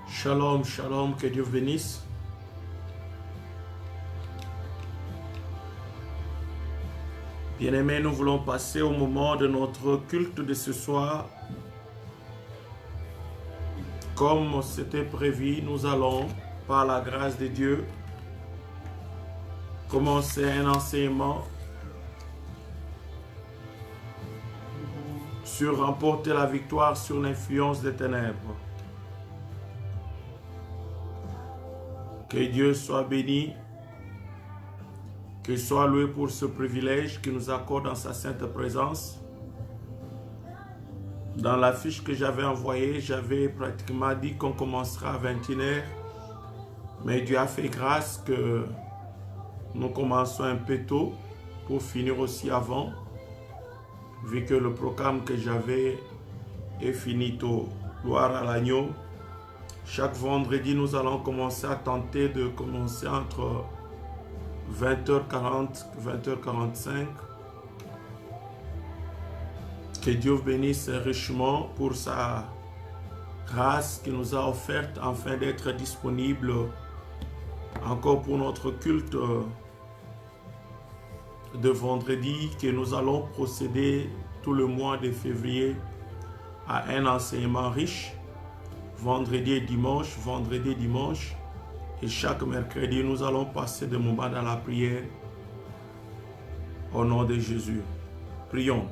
Shalom, shalom, que Dieu bénisse. Bien-aimés, nous voulons passer au moment de notre culte de ce soir. Comme c'était prévu, nous allons, par la grâce de Dieu, commencer un enseignement sur remporter la victoire sur l'influence des ténèbres. Que Dieu soit béni, qu'il soit loué pour ce privilège qu'il nous accorde dans sa sainte présence. Dans la fiche que j'avais envoyée, j'avais pratiquement dit qu'on commencera à 21h, mais Dieu a fait grâce que nous commençons un peu tôt pour finir aussi avant, vu que le programme que j'avais est fini tôt. Gloire à l'agneau. Chaque vendredi, nous allons commencer à tenter de commencer entre 20h40 et 20h45. Que Dieu bénisse richement pour sa grâce qu'il nous a offerte afin d'être disponible encore pour notre culte de vendredi, que nous allons procéder tout le mois de février à un enseignement riche. Vendredi et dimanche, et chaque mercredi, nous allons passer des moments dans la prière au nom de Jésus. Prions.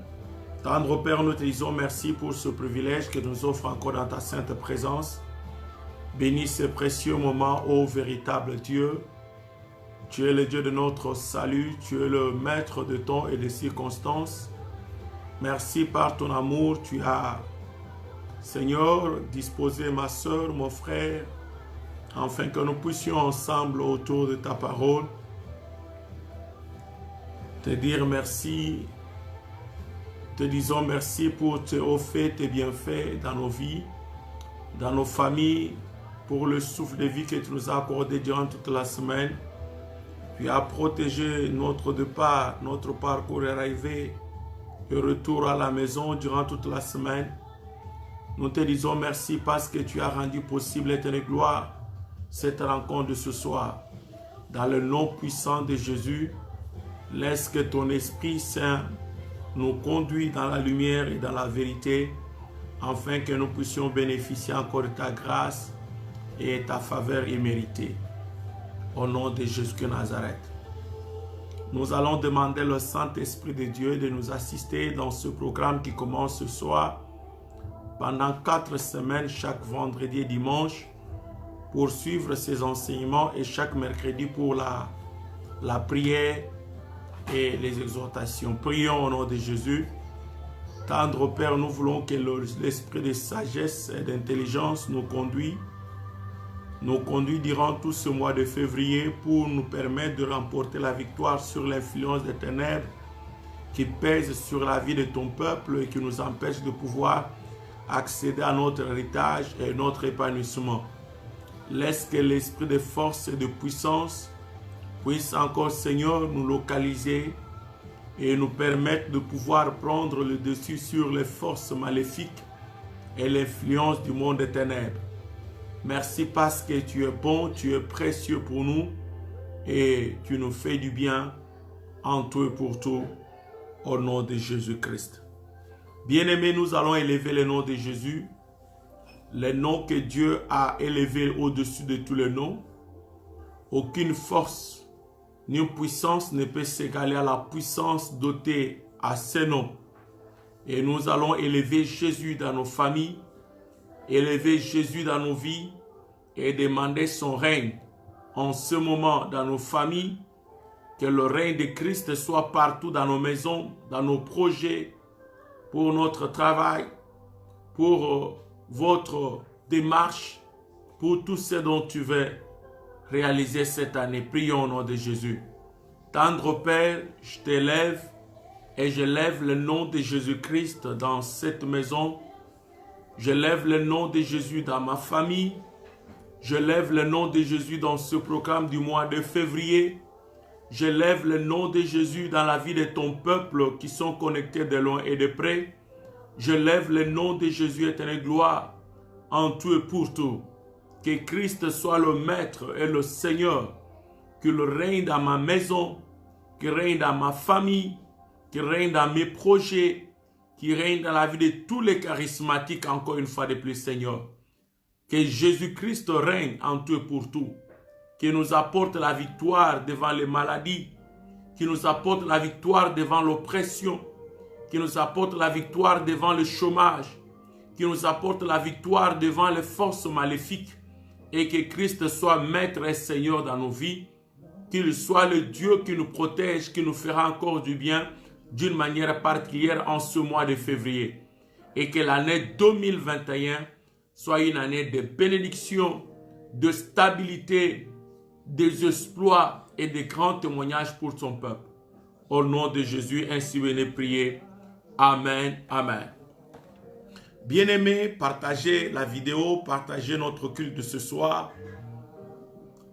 Tendre Père, nous te disons merci pour ce privilège que nous offre encore dans ta sainte présence. Bénis ce précieux moment, ô véritable Dieu. Tu es le Dieu de notre salut, tu es le maître de temps et des circonstances. Merci par ton amour, tu as, Seigneur, disposé ma soeur, mon frère, afin que nous puissions ensemble autour de ta parole te dire merci. Te disons merci pour tes hauts faits, tes bienfaits dans nos vies, dans nos familles, pour le souffle de vie que tu nous as accordé durant toute la semaine. Tu as protégé notre départ, notre parcours arrivé et retour à la maison durant toute la semaine. Nous te disons merci parce que tu as rendu possible, éternelle gloire, cette rencontre de ce soir. Dans le nom puissant de Jésus, laisse que ton Esprit Saint nous conduise dans la lumière et dans la vérité, afin que nous puissions bénéficier encore de ta grâce et ta faveur imméritée. Au nom de Jésus de Nazareth. Nous allons demander le Saint-Esprit de Dieu de nous assister dans ce programme qui commence ce soir, pendant 4 semaines, chaque vendredi et dimanche, pour suivre ces enseignements et chaque mercredi pour la prière et les exhortations. Prions au nom de Jésus. Tendre Père, nous voulons que l'esprit de sagesse et d'intelligence nous conduit durant tout ce mois de février pour nous permettre de remporter la victoire sur l'influence des ténèbres qui pèse sur la vie de ton peuple et qui nous empêche de pouvoir accéder à notre héritage et notre épanouissement. Laisse que l'esprit de force et de puissance puisse encore, Seigneur, nous localiser et nous permettre de pouvoir prendre le dessus sur les forces maléfiques et l'influence du monde des ténèbres. Merci parce que tu es bon, tu es précieux pour nous et tu nous fais du bien en tout et pour tout, au nom de Jésus-Christ. Bien-aimés, nous allons élever le nom de Jésus, le nom que Dieu a élevé au-dessus de tous les noms. Aucune force ni puissance ne peut s'égaler à la puissance dotée à ce nom. Et nous allons élever Jésus dans nos familles, élever Jésus dans nos vies et demander son règne en ce moment dans nos familles, que le règne de Christ soit partout dans nos maisons, dans nos projets, pour notre travail, pour votre démarche, pour tout ce dont tu veux réaliser cette année. Prions au nom de Jésus. Tendre Père, je t'élève et je lève le nom de Jésus-Christ dans cette maison. Je lève le nom de Jésus dans ma famille. Je lève le nom de Jésus dans ce programme du mois de février. Je lève le nom de Jésus dans la vie de ton peuple qui sont connectés de loin et de près. Je lève le nom de Jésus, éternelle gloire, en tout et pour tout. Que Christ soit le Maître et le Seigneur, qu'il règne dans ma maison, qu'il règne dans ma famille, qu'il règne dans mes projets, qu'il règne dans la vie de tous les charismatiques, encore une fois de plus, Seigneur. Que Jésus-Christ règne en tout et pour tout, qui nous apporte la victoire devant les maladies, qui nous apporte la victoire devant l'oppression, qui nous apporte la victoire devant le chômage, qui nous apporte la victoire devant les forces maléfiques, et que Christ soit Maître et Seigneur dans nos vies, qu'il soit le Dieu qui nous protège, qui nous fera encore du bien d'une manière particulière en ce mois de février, et que l'année 2021 soit une année de bénédiction, de stabilité, des exploits et de grands témoignages pour son peuple. Au nom de Jésus, ainsi venez prier. Amen, amen. Bien-aimés, partagez la vidéo, partagez notre culte de ce soir.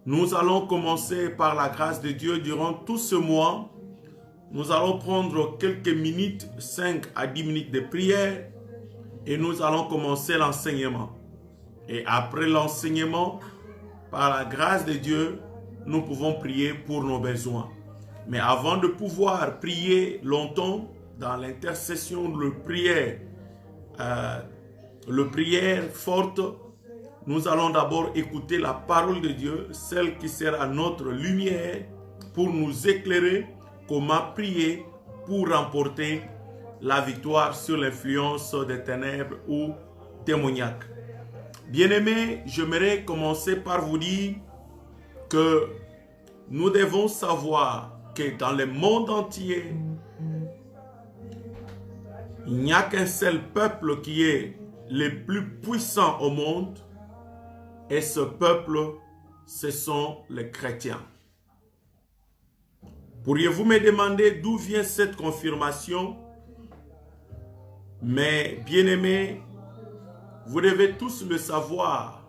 Nous allons commencer par la grâce de Dieu durant tout ce mois. Nous allons prendre quelques minutes, 5 à 10 minutes de prière, et nous allons commencer l'enseignement. Et après l'enseignement, par la grâce de Dieu, nous pouvons prier pour nos besoins. Mais avant de pouvoir prier longtemps, dans l'intercession, le prière forte, nous allons d'abord écouter la parole de Dieu, celle qui sera notre lumière pour nous éclairer comment prier pour remporter la victoire sur l'influence des ténèbres ou démoniaques. Bien-aimés, j'aimerais commencer par vous dire que nous devons savoir que dans le monde entier, il n'y a qu'un seul peuple qui est le plus puissant au monde, et ce peuple, ce sont les chrétiens. Pourriez-vous me demander d'où vient cette confirmation? Mais bien-aimés, vous devez tous le savoir,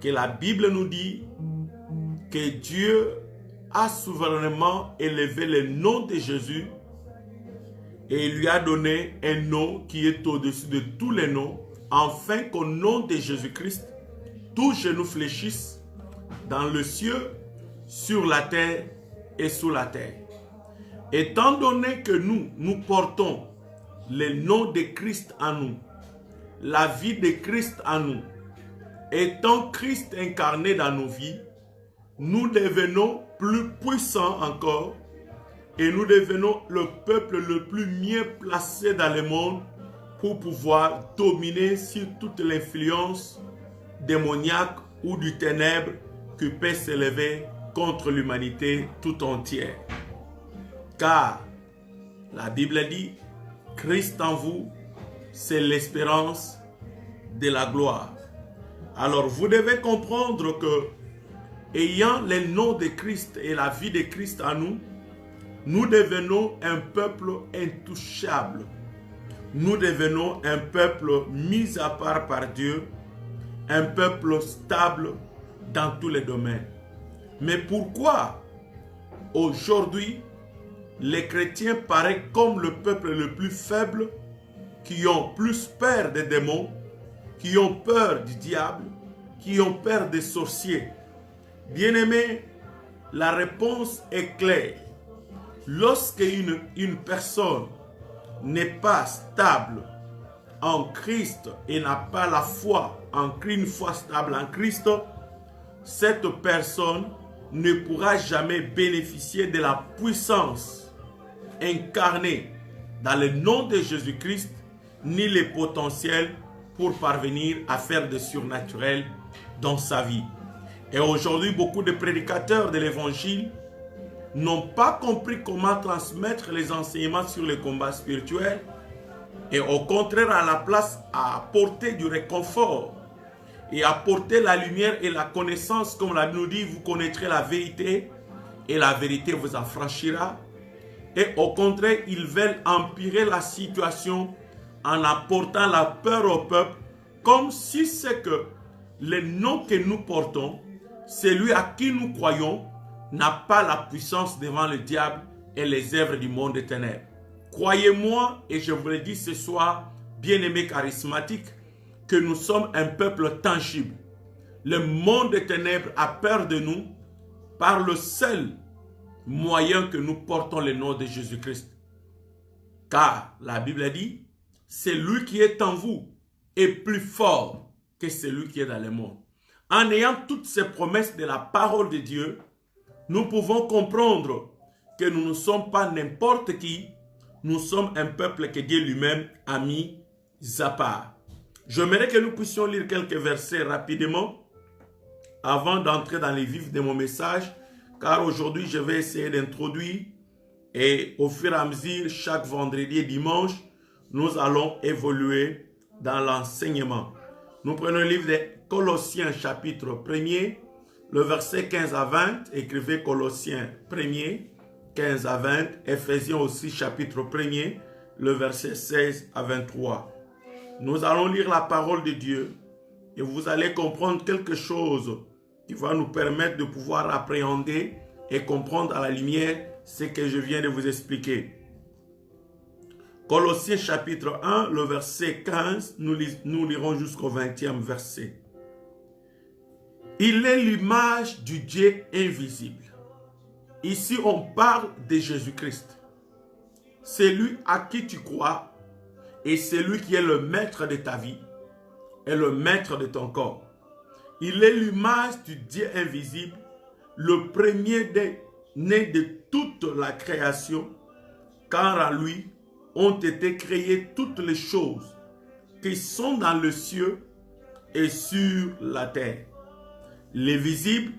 que la Bible nous dit que Dieu a souverainement élevé le nom de Jésus et il lui a donné un nom qui est au-dessus de tous les noms, afin qu'au nom de Jésus-Christ, tous genoux fléchissent dans le ciel, sur la terre et sous la terre. Étant donné que nous portons le nom de Christ en nous, la vie de Christ en nous, étant Christ incarné dans nos vies, nous devenons plus puissants encore et nous devenons le peuple le plus mieux placé dans le monde pour pouvoir dominer sur toute l'influence démoniaque ou du ténèbre qui peut s'élever contre l'humanité tout entière. Car la Bible dit, Christ en vous, c'est l'espérance de la gloire. Alors vous devez comprendre que, ayant le nom de Christ et la vie de Christ en nous, nous devenons un peuple intouchable. Nous devenons un peuple mis à part par Dieu, un peuple stable dans tous les domaines. Mais pourquoi aujourd'hui les chrétiens paraissent comme le peuple le plus faible, qui ont plus peur des démons, qui ont peur du diable, qui ont peur des sorciers? Bien-aimés, la réponse est claire. Lorsque une personne n'est pas stable en Christ et n'a pas la foi, une foi stable en Christ, cette personne ne pourra jamais bénéficier de la puissance incarnée dans le nom de Jésus-Christ, ni le potentiel pour parvenir à faire des surnaturels dans sa vie. Et aujourd'hui, beaucoup de prédicateurs de l'évangile n'ont pas compris comment transmettre les enseignements sur les combats spirituels et au contraire, à la place, à apporter du réconfort et apporter la lumière et la connaissance, comme la Bible nous dit, vous connaîtrez la vérité et la vérité vous affranchira. Et au contraire, ils veulent empirer la situation en apportant la peur au peuple, comme si c'est que le nom que nous portons, celui à qui nous croyons, n'a pas la puissance devant le diable et les œuvres du monde des ténèbres. Croyez-moi, et je vous le dis ce soir, bien-aimés charismatiques, que nous sommes un peuple tangible. Le monde des ténèbres a peur de nous par le seul moyen que nous portons le nom de Jésus-Christ. Car la Bible dit, c'est lui qui est en vous est plus fort que celui qui est dans le monde. En ayant toutes ces promesses de la parole de Dieu, nous pouvons comprendre que nous ne sommes pas n'importe qui, nous sommes un peuple que Dieu lui-même a mis à part. J'aimerais que nous puissions lire quelques versets rapidement avant d'entrer dans les vifs de mon message, car aujourd'hui je vais essayer d'introduire et au fur et à mesure, chaque vendredi et dimanche, nous allons évoluer dans l'enseignement. Nous prenons le livre de Colossiens chapitre 1er, le verset 15 à 20, écrivez Colossiens 1er, 15 à 20, Ephésiens aussi chapitre 1er, le verset 16 à 23. Nous allons lire la parole de Dieu et vous allez comprendre quelque chose qui va nous permettre de pouvoir appréhender et comprendre à la lumière ce que je viens de vous expliquer. Colossiens chapitre 1, le verset 15, nous lirons jusqu'au 20e verset. Il est l'image du Dieu invisible. Ici, on parle de Jésus-Christ. C'est lui à qui tu crois et c'est lui qui est le maître de ta vie et le maître de ton corps. Il est l'image du Dieu invisible, le premier-né de toute la création, car à lui ont été créées toutes les choses qui sont dans le ciel et sur la terre, les visibles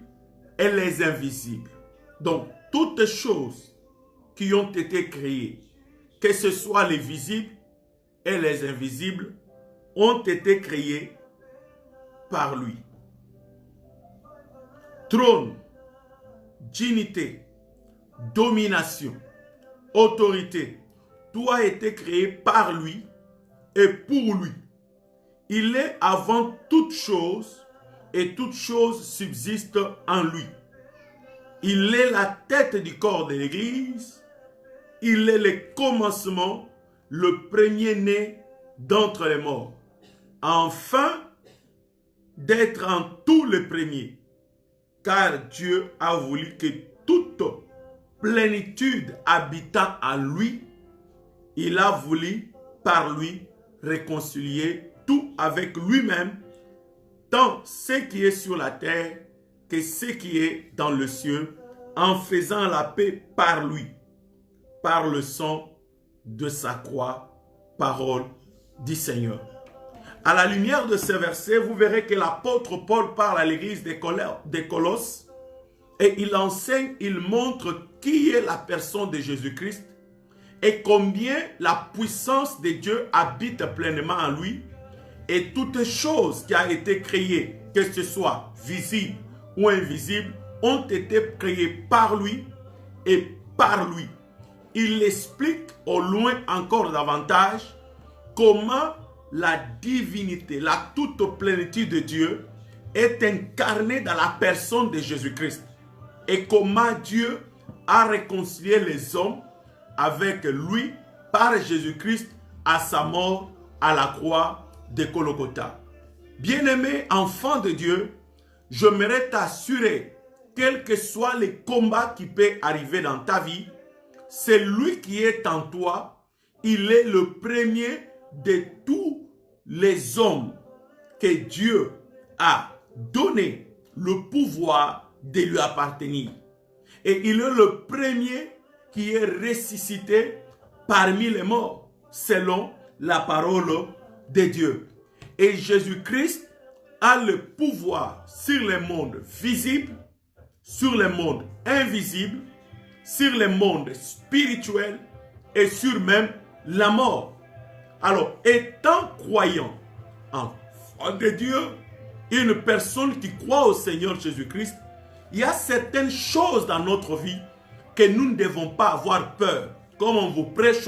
et les invisibles. Donc, toutes les choses qui ont été créées, que ce soit les visibles et les invisibles, ont été créées par lui. Trône, dignité, domination, autorité, tout a été créé par lui et pour lui. Il est avant toute chose et toute chose subsiste en lui. Il est la tête du corps de l'Église. Il est le commencement, le premier-né d'entre les morts. Afin d'être en tout le premier. Car Dieu a voulu que toute plénitude habitant en lui, il a voulu par lui réconcilier tout avec lui-même, tant ce qui est sur la terre que ce qui est dans le ciel, en faisant la paix par lui, par le sang de sa croix, parole du Seigneur. À la lumière de ces versets, vous verrez que l'apôtre Paul parle à l'église des Colosses et il enseigne, il montre qui est la personne de Jésus-Christ et combien la puissance de Dieu habite pleinement en lui et toutes choses qui ont été créées, que ce soit visible ou invisible, ont été créées par lui et par lui. Il explique au loin encore davantage comment la divinité, la toute plénitude de Dieu est incarnée dans la personne de Jésus-Christ et comment Dieu a réconcilié les hommes avec lui par Jésus-Christ à sa mort à la croix de Golgotha. Bien-aimé enfant de Dieu, j'aimerais t'assurer, quels que soient les combats qui peuvent arriver dans ta vie, c'est lui qui est en toi, il est le premier de tous les hommes que Dieu a donné le pouvoir de lui appartenir. Et il est le premier qui est ressuscité parmi les morts, selon la parole de Dieu. Et Jésus-Christ a le pouvoir sur les mondes visibles, sur les mondes invisibles, sur les mondes spirituels et sur même la mort. Alors, étant croyant, enfant de Dieu, une personne qui croit au Seigneur Jésus-Christ, il y a certaines choses dans notre vie que nous ne devons pas avoir peur. Comme on vous prêche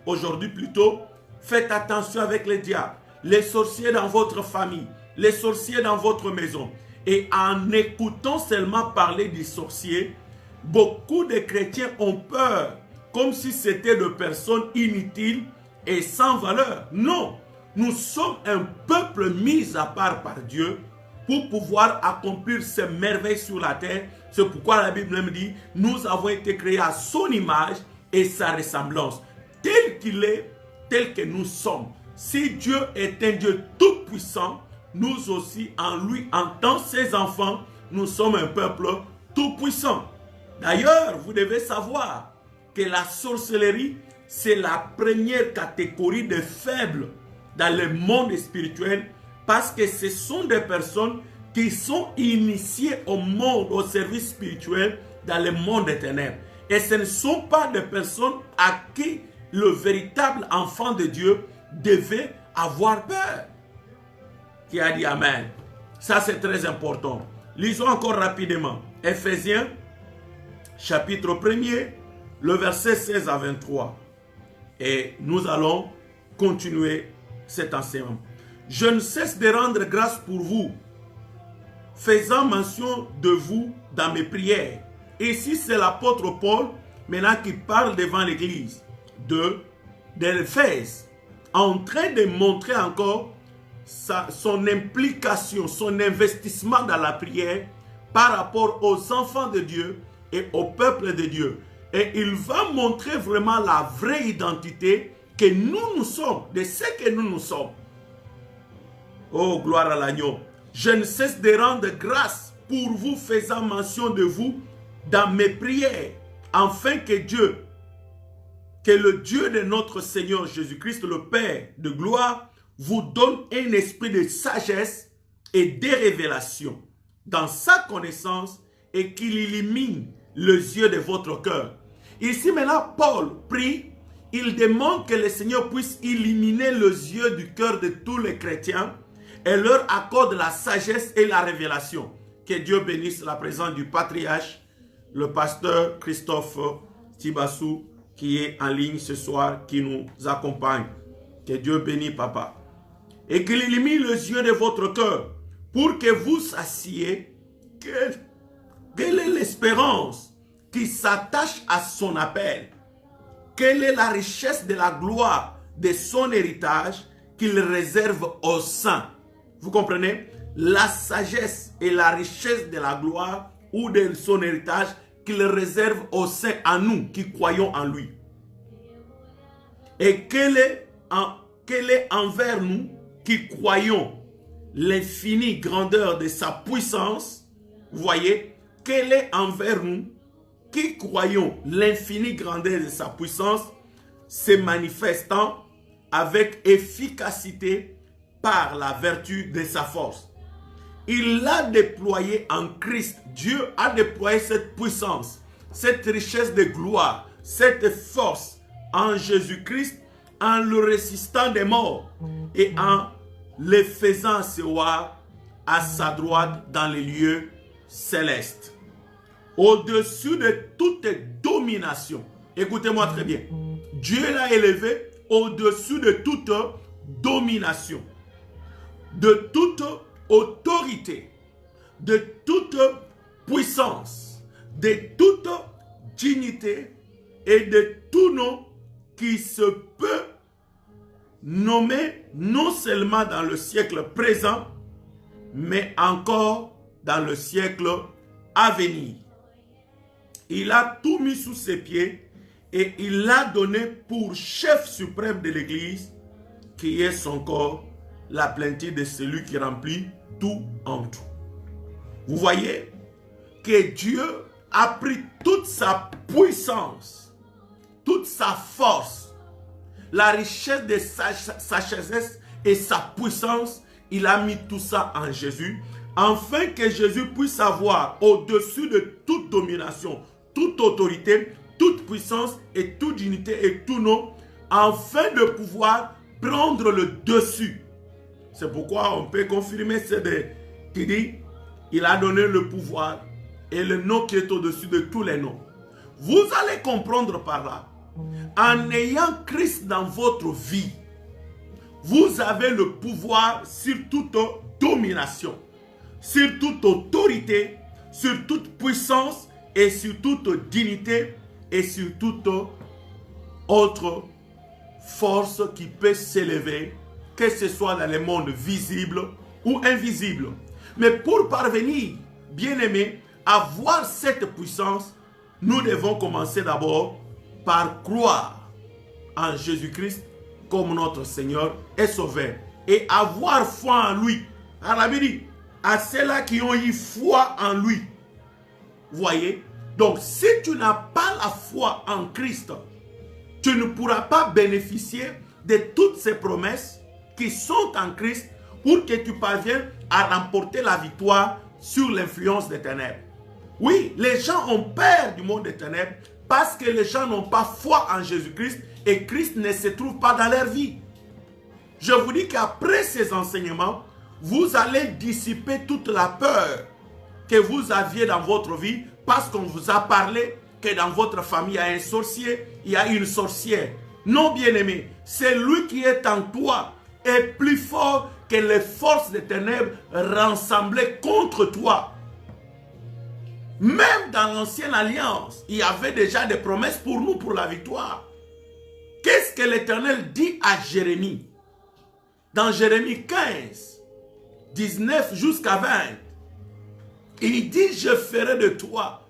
aujourd'hui plutôt, faites attention avec les diables, les sorciers dans votre famille, les sorciers dans votre maison. Et en écoutant seulement parler des sorciers, beaucoup de chrétiens ont peur, comme si c'était de personnes inutiles et sans valeur. Non, nous sommes un peuple mis à part par Dieu pour pouvoir accomplir ces merveilles sur la terre. C'est pourquoi la Bible me dit, nous avons été créés à son image et sa ressemblance. Tel qu'il est, tel que nous sommes. Si Dieu est un Dieu tout-puissant, nous aussi, en lui, en tant que ses enfants, nous sommes un peuple tout-puissant. D'ailleurs, vous devez savoir que la sorcellerie, c'est la première catégorie de faibles dans le monde spirituel, parce que ce sont des personnes qui sont initiées au monde, au service spirituel dans le monde des ténèbres. Et ce ne sont pas des personnes à qui le véritable enfant de Dieu devait avoir peur. Qui a dit Amen? Ça, c'est très important. Lisons encore rapidement. Ephésiens, chapitre 1er, le verset 16 à 23. Et nous allons continuer cet enseignement. Je ne cesse de rendre grâce pour vous, faisant mention de vous dans mes prières. Ici, c'est l'apôtre Paul, maintenant qui parle devant l'église d'Éphèse, en train de montrer encore son implication, son investissement dans la prière par rapport aux enfants de Dieu et au peuple de Dieu. Et il va montrer vraiment la vraie identité que nous sommes, de ce que nous sommes. Oh, gloire à l'agneau. Je ne cesse de rendre grâce pour vous, faisant mention de vous dans mes prières, afin que le Dieu de notre Seigneur Jésus-Christ, le Père de gloire, vous donne un esprit de sagesse et de révélation dans sa connaissance et qu'il illumine les yeux de votre cœur. Ici maintenant, Paul prie, il demande que le Seigneur puisse illuminer les yeux du cœur de tous les chrétiens et leur accorde la sagesse et la révélation. Que Dieu bénisse la présence du patriarche, le pasteur Christophe Tibassou, qui est en ligne ce soir, qui nous accompagne. Que Dieu bénisse papa. Et qu'il illumine les yeux de votre cœur pour que vous sachiez quelle est l'espérance qui s'attache à son appel. Quelle est la richesse de la gloire de son héritage qu'il réserve aux saints. Vous comprenez? La sagesse et la richesse de la gloire ou de son héritage qu'il réserve aux saints, à nous qui croyons en lui. Et quelle est envers nous qui croyons l'infinie grandeur de sa puissance. Vous voyez, quelle est envers nous qui croyons l'infinie grandeur de sa puissance, se manifestant avec efficacité par la vertu de sa force. Il l'a déployé en Christ. Dieu a déployé cette puissance, cette richesse de gloire, cette force en Jésus-Christ, en le ressuscitant des morts et en le faisant asseoir à sa droite dans les lieux célestes. Au-dessus de toute domination. Écoutez-moi très bien. Dieu l'a élevé au-dessus de toute domination, de toute autorité, de toute puissance, de toute dignité et de tout nom qui se peut nommer non seulement dans le siècle présent, mais encore dans le siècle à venir. Il a tout mis sous ses pieds et il l'a donné pour chef suprême de l'Église, qui est son corps, la plénitude de celui qui remplit tout en tout. Vous voyez que Dieu a pris toute sa puissance, toute sa force, la richesse de sa sagesse et sa puissance, il a mis tout ça en Jésus, afin que Jésus puisse avoir au-dessus de toute domination, toute autorité, toute puissance et toute dignité et tout nom, afin de pouvoir prendre le dessus. C'est pourquoi on peut confirmer qui dit, il a donné le pouvoir et le nom qui est au-dessus de tous les noms. Vous allez comprendre par là, en ayant Christ dans votre vie, vous avez le pouvoir sur toute domination, sur toute autorité, sur toute puissance et sur toute dignité et sur toute autre force qui peut s'élever, que ce soit dans le monde visible ou invisible. Mais pour parvenir, bien-aimés, à voir cette puissance, nous devons commencer d'abord par croire en Jésus-Christ comme notre Seigneur et Sauveur et avoir foi en lui. Alors, la Bible dit, à ceux-là qui ont eu foi en lui. Voyez? Donc, si tu n'as pas la foi en Christ, tu ne pourras pas bénéficier de toutes ces promesses qui sont en Christ pour que tu parviennes à remporter la victoire sur l'influence des ténèbres. Oui, les gens ont peur du monde des ténèbres parce que les gens n'ont pas foi en Jésus-Christ et Christ ne se trouve pas dans leur vie. Je vous dis qu'après ces enseignements, vous allez dissiper toute la peur que vous aviez dans votre vie parce qu'on vous a parlé que dans votre famille il y a un sorcier, il y a une sorcière. Non, bien-aimé, c'est lui qui est en toi est plus fort que les forces des ténèbres rassemblées contre toi. Même dans l'ancienne alliance, il y avait déjà des promesses pour nous, pour la victoire. Qu'est-ce que l'Éternel dit à Jérémie? Dans Jérémie 15, 19 jusqu'à 20, il dit, je ferai de toi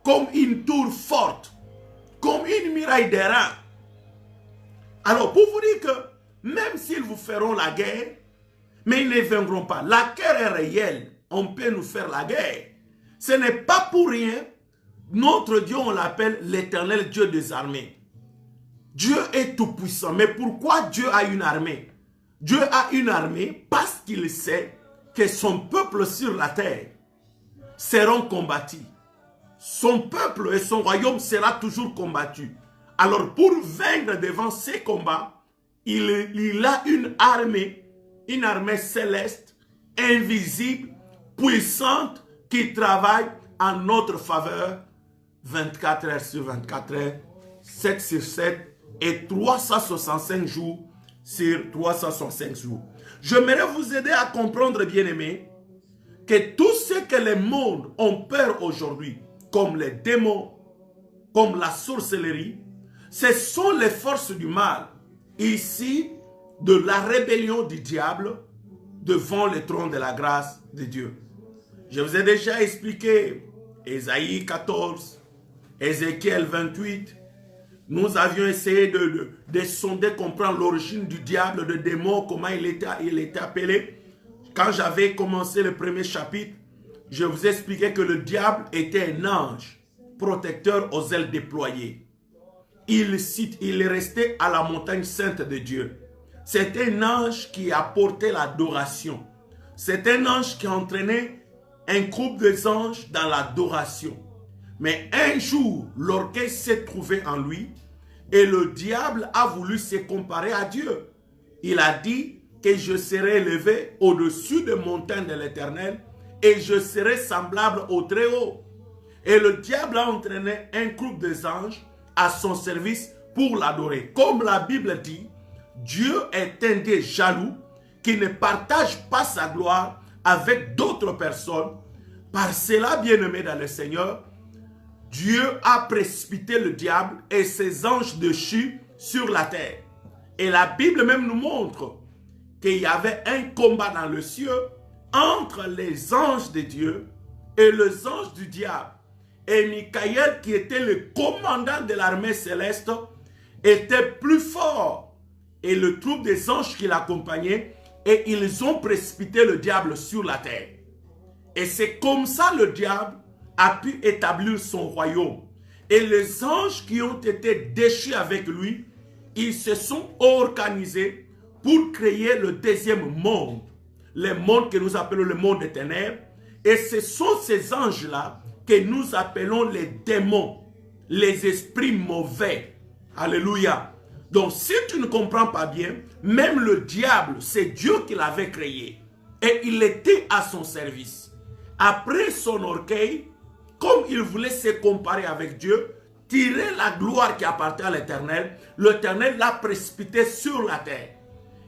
comme une tour forte, comme une muraille d'airain. Alors, pour vous dire que même s'ils vous feront la guerre, mais ils ne vaincront pas. La guerre est réelle. On peut nous faire la guerre. Ce n'est pas pour rien. Notre Dieu, on l'appelle l'Éternel Dieu des armées. Dieu est tout puissant. Mais pourquoi Dieu a une armée? Dieu a une armée parce qu'il sait que son peuple sur la terre seront combattus. Son peuple et son royaume sera toujours combattu. Alors pour vaincre devant ces combats, il a une armée céleste, invisible, puissante, qui travaille en notre faveur 24 heures sur 24 heures, 7 sur 7 et 365 jours sur 365 jours. J'aimerais vous aider à comprendre, bien-aimés, que tout ce que le monde ont peur aujourd'hui, comme les démons, comme la sorcellerie, ce sont les forces du mal, ici, de la rébellion du diable devant le trône de la grâce de Dieu. Je vous ai déjà expliqué Ésaïe 14, Ézéchiel 28. Nous avions essayé de sonder, comprendre l'origine du diable, de démon, comment il était appelé. Quand j'avais commencé le premier chapitre, je vous ai expliqué que le diable était un ange protecteur aux ailes déployées. Il est resté à la montagne sainte de Dieu. C'est un ange qui apportait l'adoration. C'est un ange qui entraînait un groupe des anges dans l'adoration. Mais un jour, l'orgueil s'est trouvé en lui et le diable a voulu se comparer à Dieu. Il a dit que je serai élevé au-dessus des montagnes de l'Éternel et je serai semblable au Très-Haut. Et le diable a entraîné un groupe des anges à son service pour l'adorer. Comme la Bible dit, Dieu est un Dieu jaloux qui ne partage pas sa gloire avec d'autres personnes. Par cela, bien-aimés dans le Seigneur, Dieu a précipité le diable et ses anges déchus sur la terre. Et la Bible même nous montre qu'il y avait un combat dans le ciel entre les anges de Dieu et les anges du diable. Et Michael, qui était le commandant de l'armée céleste, était plus fort. Et le troupe des anges qui l'accompagnaient, et ils ont précipité le diable sur la terre. Et c'est comme ça le diable a pu établir son royaume. Et les anges qui ont été déchus avec lui, ils se sont organisés pour créer le deuxième monde, le monde que nous appelons le monde des ténèbres. Et ce sont ces anges-là que nous appelons les démons, les esprits mauvais. Alléluia. Donc si tu ne comprends pas bien, même le diable, c'est Dieu qui l'avait créé. Et il était à son service. Après son orgueil, comme il voulait se comparer avec Dieu, tirer la gloire qui appartient à l'Éternel, l'Éternel l'a précipité sur la terre.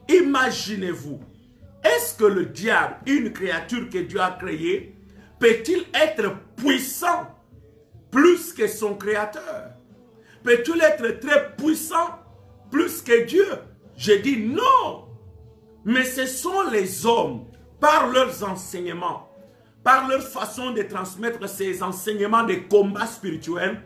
Imaginez-vous, est-ce que le diable, une créature que Dieu a créée, peut-il être puissant plus que son créateur? Peut-il être très puissant plus que Dieu? Je dis non. Mais ce sont les hommes, par leurs enseignements, par leur façon de transmettre ces enseignements de combat spirituel,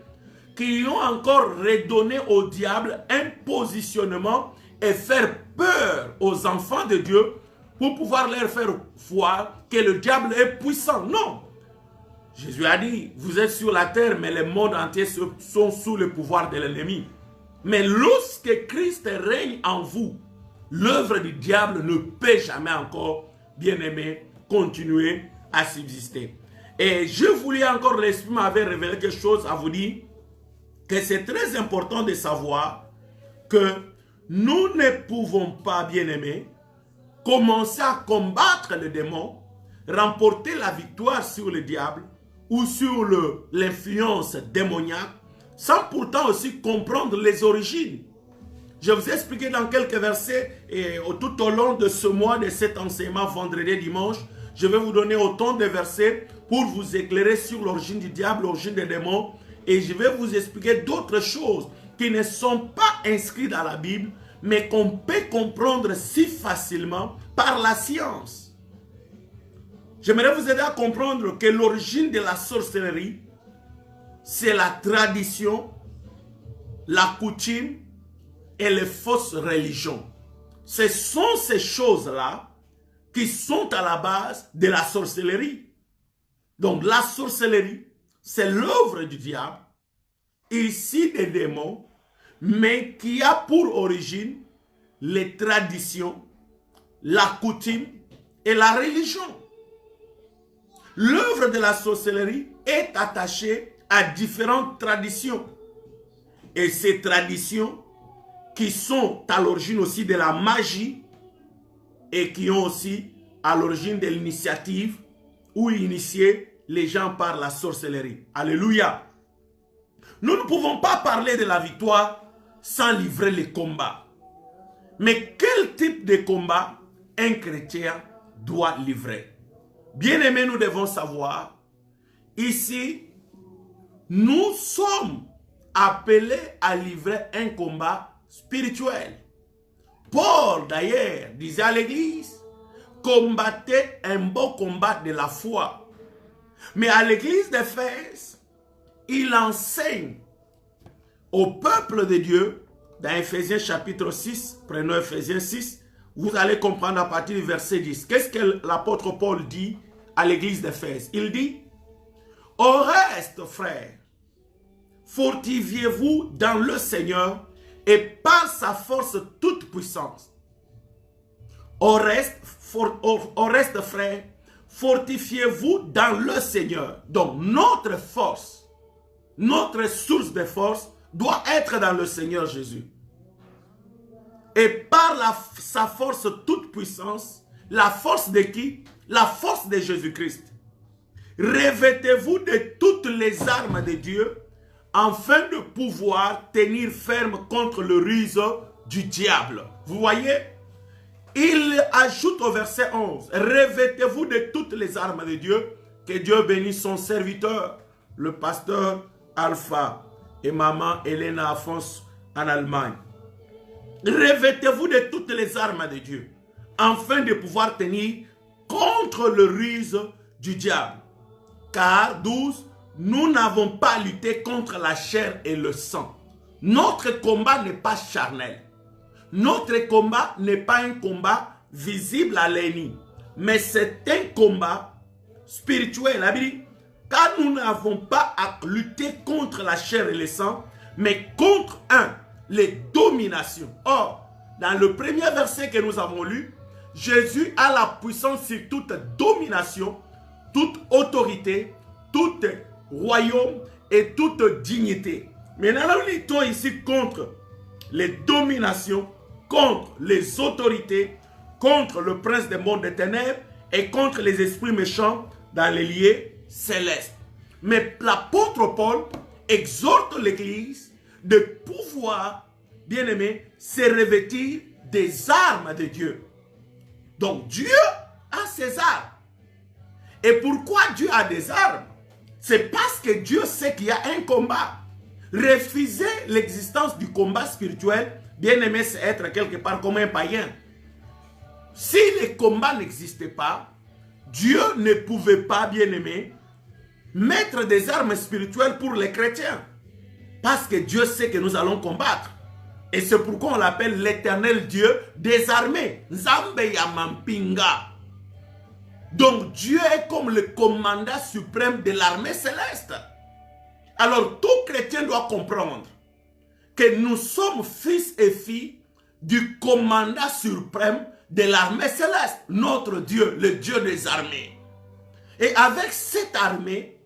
qui ont encore redonné au diable un positionnement et faire peur aux enfants de Dieu pour pouvoir leur faire voir que le diable est puissant. Non. Jésus a dit, vous êtes sur la terre, mais le monde entier sont sous le pouvoir de l'ennemi. Mais lorsque Christ règne en vous, l'œuvre du diable ne peut jamais encore, bien aimé, continuer à subsister. Et je voulais encore, l'Esprit m'avait révélé quelque chose à vous dire, que c'est très important de savoir que nous ne pouvons pas, bien aimé, commencer à combattre le démon, remporter la victoire sur le diable ou sur l'influence démoniaque, sans pourtant aussi comprendre les origines. Je vous ai expliqué dans quelques versets et tout au long de ce mois, de cet enseignement vendredi, dimanche, je vais vous donner autant de versets pour vous éclairer sur l'origine du diable, l'origine des démons, et je vais vous expliquer d'autres choses qui ne sont pas inscrites dans la Bible, mais qu'on peut comprendre si facilement par la science. J'aimerais vous aider à comprendre que l'origine de la sorcellerie, c'est la tradition, la coutume et les fausses religions. Ce sont ces choses-là qui sont à la base de la sorcellerie. Donc la sorcellerie, c'est l'œuvre du diable, ici des démons, mais qui a pour origine les traditions, la coutume et la religion. L'œuvre de la sorcellerie est attachée à différentes traditions. Et ces traditions qui sont à l'origine aussi de la magie et qui ont aussi à l'origine de l'initiative ou initier les gens par la sorcellerie. Alléluia. Nous ne pouvons pas parler de la victoire sans livrer les combats. Mais quel type de combat un chrétien doit livrer? Bien aimé, nous devons savoir, ici, nous sommes appelés à livrer un combat spirituel. Paul, d'ailleurs, disait à l'église, combattez un beau combat de la foi. Mais à l'église d'Éphèse, il enseigne au peuple de Dieu, dans Éphésiens chapitre 6, prenons Éphésiens 6, vous allez comprendre à partir du verset 10. Qu'est-ce que l'apôtre Paul dit à l'église d'Éphèse? Il dit, au reste, frères, fortifiez-vous dans le Seigneur et par sa force toute puissance. Au reste, frères, fortifiez-vous dans le Seigneur. Donc, notre force, notre source de force doit être dans le Seigneur Jésus. Et par sa force toute puissance, la force de qui? La force de Jésus-Christ. Revêtez-vous de toutes les armes de Dieu afin de pouvoir tenir ferme contre le ruse du diable. Vous voyez? Il ajoute au verset 11, revêtez-vous de toutes les armes de Dieu, que Dieu bénisse son serviteur, le pasteur Alpha et maman Elena Afonso en Allemagne. Revêtez-vous de toutes les armes de Dieu, afin de pouvoir tenir contre le ruse du diable. Car 12, nous n'avons pas lutté contre la chair et le sang. Notre combat n'est pas charnel. Notre combat n'est pas un combat visible à l'ennemi, mais c'est un combat spirituel. La Bible dit, car nous n'avons pas à lutter contre la chair et le sang, mais contre les dominations. Or, dans le premier verset que nous avons lu, Jésus a la puissance sur toute domination, toute autorité, tout royaume et toute dignité. Maintenant, nous luttons ici contre les dominations, contre les autorités, contre le prince des mondes des ténèbres et contre les esprits méchants dans les lieux célestes. Mais l'apôtre Paul exhorte l'Église de pouvoir, bien aimé, se revêtir des armes de Dieu. Donc Dieu a ses armes. Et pourquoi Dieu a des armes? C'est parce que Dieu sait qu'il y a un combat. Refuser l'existence du combat spirituel, bien aimé, c'est être quelque part comme un païen. Si le combat n'existait pas, Dieu ne pouvait pas, bien aimé, mettre des armes spirituelles pour les chrétiens. Parce que Dieu sait que nous allons combattre. Et c'est pourquoi on l'appelle l'éternel Dieu des armées. Nzambe ya Mampinga. Donc Dieu est comme le commandant suprême de l'armée céleste. Alors tout chrétien doit comprendre que nous sommes fils et filles du commandant suprême de l'armée céleste. Notre Dieu, le Dieu des armées. Et avec cette armée,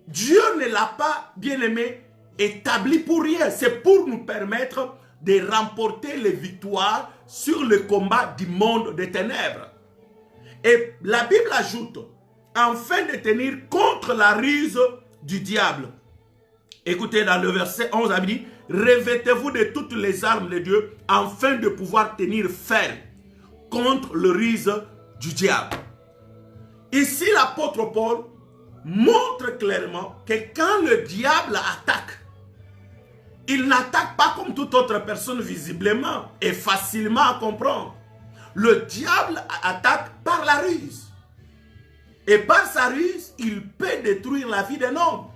Dieu ne l'a pas, bien aimé, établi pour rien. C'est pour nous permettre de remporter les victoires sur le combat du monde des ténèbres. Et la Bible ajoute, afin de tenir contre la ruse du diable. Écoutez, dans le verset 11, il dit, revêtez-vous de toutes les armes de Dieu, afin de pouvoir tenir ferme contre le ruse du diable. Ici, l'apôtre Paul montre clairement que quand le diable attaque, il n'attaque pas comme toute autre personne visiblement et facilement à comprendre. Le diable attaque par la ruse. Et par sa ruse, il peut détruire la vie d'un homme.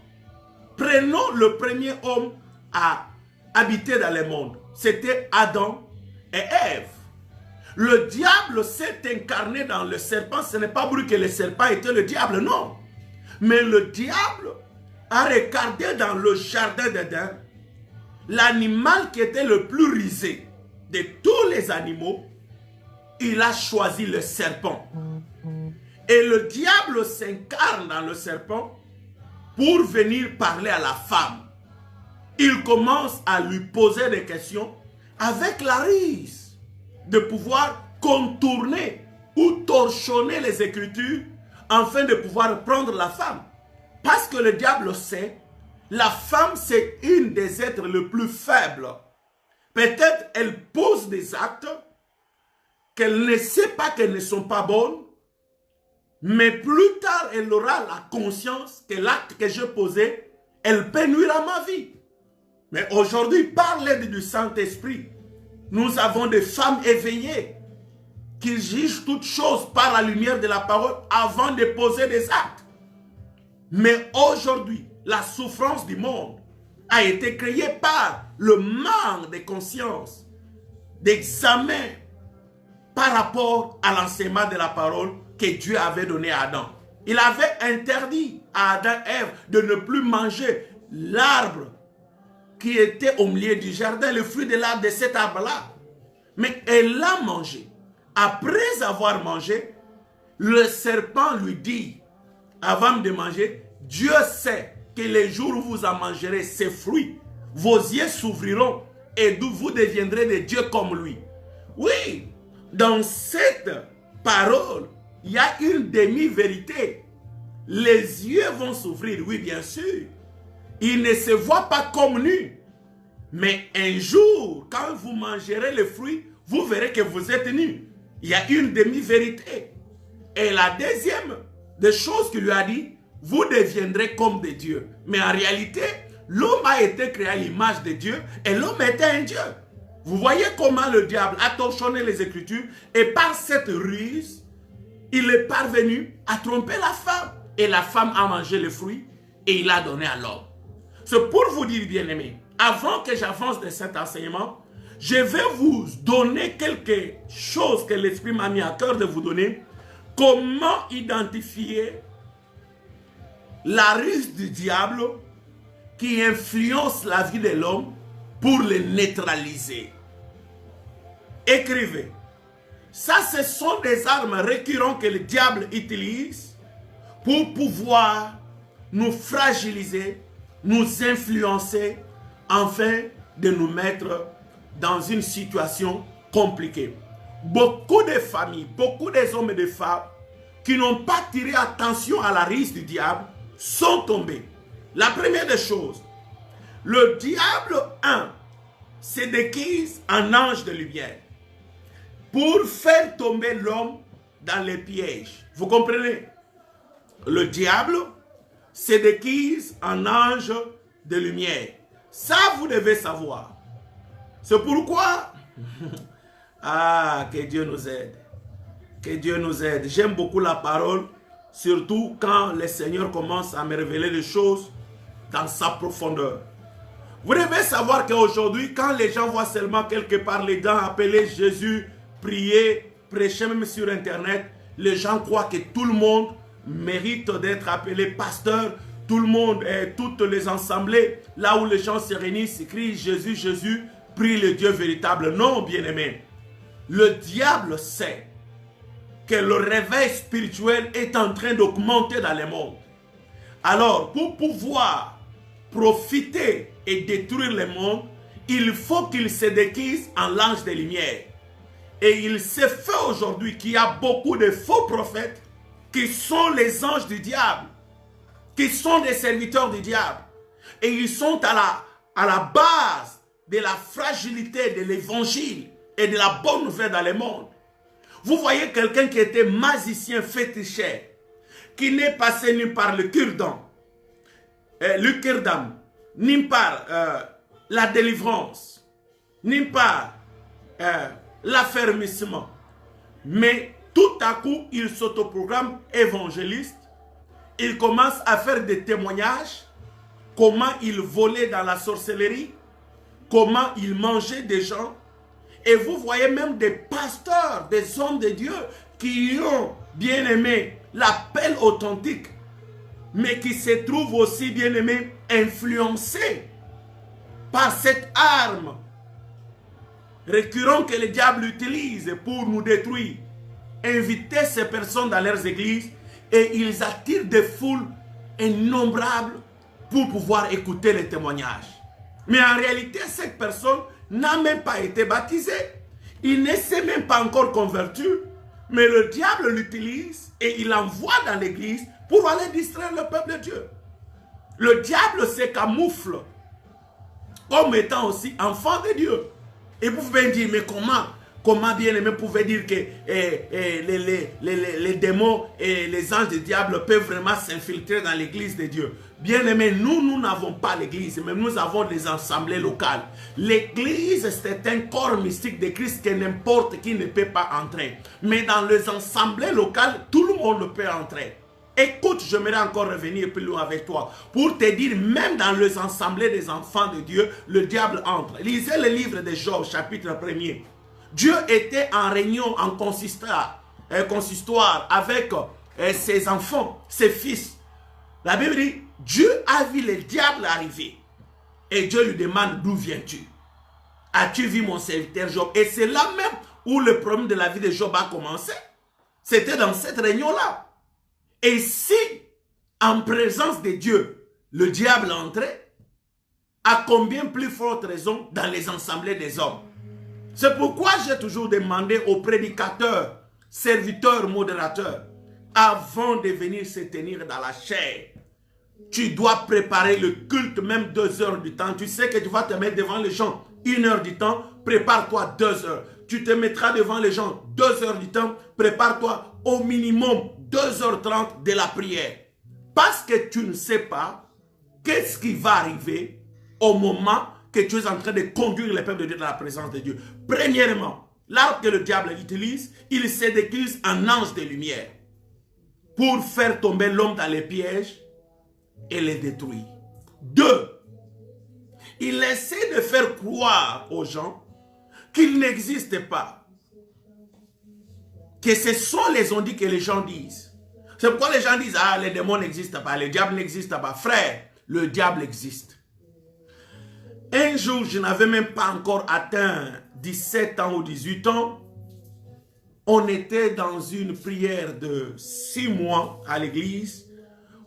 Prenons le premier homme à habiter dans le monde. C'était Adam et Ève. Le diable s'est incarné dans le serpent. Ce n'est pas pour que le serpent était le diable, non. Mais le diable a regardé dans le jardin d'Éden l'animal qui était le plus rusé de tous les animaux. Il a choisi le serpent. Et le diable s'incarne dans le serpent pour venir parler à la femme. Il commence à lui poser des questions avec la ruse de pouvoir contourner ou torchonner les Écritures afin de pouvoir prendre la femme. Parce que le diable sait, la femme c'est une des êtres les plus faibles. Peut-être elle pose des actes qu'elle ne sait pas qu'elles ne sont pas bonnes, mais plus tard elle aura la conscience que l'acte que je posais, elle peut nuire à ma vie. Mais aujourd'hui, par l'aide du Saint-Esprit, nous avons des femmes éveillées qui jugent toutes choses par la lumière de la parole avant de poser des actes. Mais aujourd'hui, la souffrance du monde a été créée par le manque de conscience, d'examen par rapport à l'enseignement de la parole que Dieu avait donné à Adam. Il avait interdit à Adam et Ève de ne plus manger l'arbre qui était au milieu du jardin, le fruit de l'arbre de cet arbre-là. Mais elle l'a mangé. Après avoir mangé, le serpent lui dit, avant de manger, Dieu sait que les jours où vous en mangerez ces fruits, vos yeux s'ouvriront et vous deviendrez des dieux comme lui. Oui, dans cette parole, il y a une demi-vérité. Les yeux vont s'ouvrir, oui bien sûr. Ils ne se voient pas comme nus. Mais un jour, quand vous mangerez les fruits, vous verrez que vous êtes nus. Il y a une demi-vérité. Et la deuxième des choses qu'il lui a dit, vous deviendrez comme des dieux. Mais en réalité, l'homme a été créé à l'image de Dieu et l'homme était un dieu. Vous voyez comment le diable a torchonné les Écritures et par cette ruse, il est parvenu à tromper la femme. Et la femme a mangé le fruit et il l'a donné à l'homme. C'est pour vous dire, bien-aimés, avant que j'avance de cet enseignement, je vais vous donner quelque chose que l'Esprit m'a mis à cœur de vous donner. Comment identifier la ruse du diable qui influence la vie de l'homme pour le neutraliser. Écrivez. Ça, ce sont des armes récurrentes que le diable utilise pour pouvoir nous fragiliser, nous influencer, afin de nous mettre dans une situation compliquée. Beaucoup de familles, beaucoup des hommes et des femmes qui n'ont pas tiré attention à la ruse du diable sont tombés. La première des choses, le diable, se déguise en ange de lumière pour faire tomber l'homme dans les pièges. Vous comprenez? Le diable se déguise en ange de lumière. Ça, vous devez savoir. C'est pourquoi, que Dieu nous aide. Que Dieu nous aide. J'aime beaucoup la parole, surtout quand le Seigneur commence à me révéler les choses dans sa profondeur. Vous devez savoir qu'aujourd'hui, quand les gens voient seulement quelque part les gens appeler Jésus, prier, prêcher même sur Internet, les gens croient que tout le monde mérite d'être appelé pasteur. Tout le monde, toutes les assemblées, là où les gens se réunissent, crient Jésus, Jésus, prie le Dieu véritable. Non, bien-aimé. Le diable sait que le réveil spirituel est en train d'augmenter dans le monde. Alors, pour pouvoir profiter et détruire le monde, il faut qu'il se déguise en l'ange des lumières. Et il se fait aujourd'hui qu'il y a beaucoup de faux prophètes qui sont les anges du diable, qui sont des serviteurs du diable. Et ils sont à la base de la fragilité de l'évangile et de la bonne nouvelle dans le monde. Vous voyez quelqu'un qui était magicien féticheur, qui n'est passé ni par le cure-dent, ni par la délivrance, ni par l'affermissement. Mais tout à coup, il s'autoprogramme évangéliste. Il commence à faire des témoignages, comment il volait dans la sorcellerie, comment il mangeait des gens. Et vous voyez même des pasteurs, des hommes de Dieu qui ont bien aimé l'appel authentique, mais qui se trouvent aussi bien aimés influencés par cette arme récurrente que le diable utilise pour nous détruire. Inviter ces personnes dans leurs églises et ils attirent des foules innombrables pour pouvoir écouter les témoignages. Mais en réalité, cette personne n'a même pas été baptisé. Il ne s'est même pas encore converti. Mais le diable l'utilise et il l'envoie dans l'église pour aller distraire le peuple de Dieu. Le diable se camoufle comme étant aussi enfant de Dieu. Et vous pouvez dire, mais comment bien aimé pouvait dire que les démons et les anges du diable peuvent vraiment s'infiltrer dans l'église de Dieu? Bien aimé, nous n'avons pas l'église, mais nous avons des assemblées locales. L'église, c'est un corps mystique de Christ que n'importe qui ne peut pas entrer. Mais dans les assemblées locales, tout le monde peut entrer. Écoute, j'aimerais encore revenir plus loin avec toi pour te dire, même dans les assemblées des enfants de Dieu, le diable entre. Lisez le livre de Job, chapitre 1er. Dieu était en réunion, en consistoire avec ses enfants, ses fils. La Bible dit, Dieu a vu le diable arriver. Et Dieu lui demande, d'où viens-tu? As-tu vu mon serviteur Job? Et c'est là même où le problème de la vie de Job a commencé. C'était dans cette réunion-là. Et si, en présence de Dieu, le diable entrait, à combien plus forte raison dans les assemblées des hommes? C'est pourquoi j'ai toujours demandé aux prédicateurs, serviteurs, modérateurs, avant de venir se tenir dans la chair, tu dois préparer le culte même 2 heures du temps. Tu sais que tu vas te mettre devant les gens 1 heure du temps, prépare-toi 2 heures. Tu te mettras devant les gens 2 heures du temps, prépare-toi au minimum 2h30 de la prière. Parce que tu ne sais pas qu'est-ce qui va arriver au moment que tu es en train de conduire le peuple de Dieu dans la présence de Dieu. Premièrement, l'arme que le diable utilise, il se déguise en ange de lumière pour faire tomber l'homme dans les pièges et les détruire. 2, il essaie de faire croire aux gens qu'il n'existe pas. Que ce sont les ondits que les gens disent. C'est pourquoi les gens disent, ah, les démons n'existent pas, le diable n'existe pas. Frère, le diable existe. Un jour, je n'avais même pas encore atteint 17 ans ou 18 ans, on était dans une prière de 6 mois à l'église.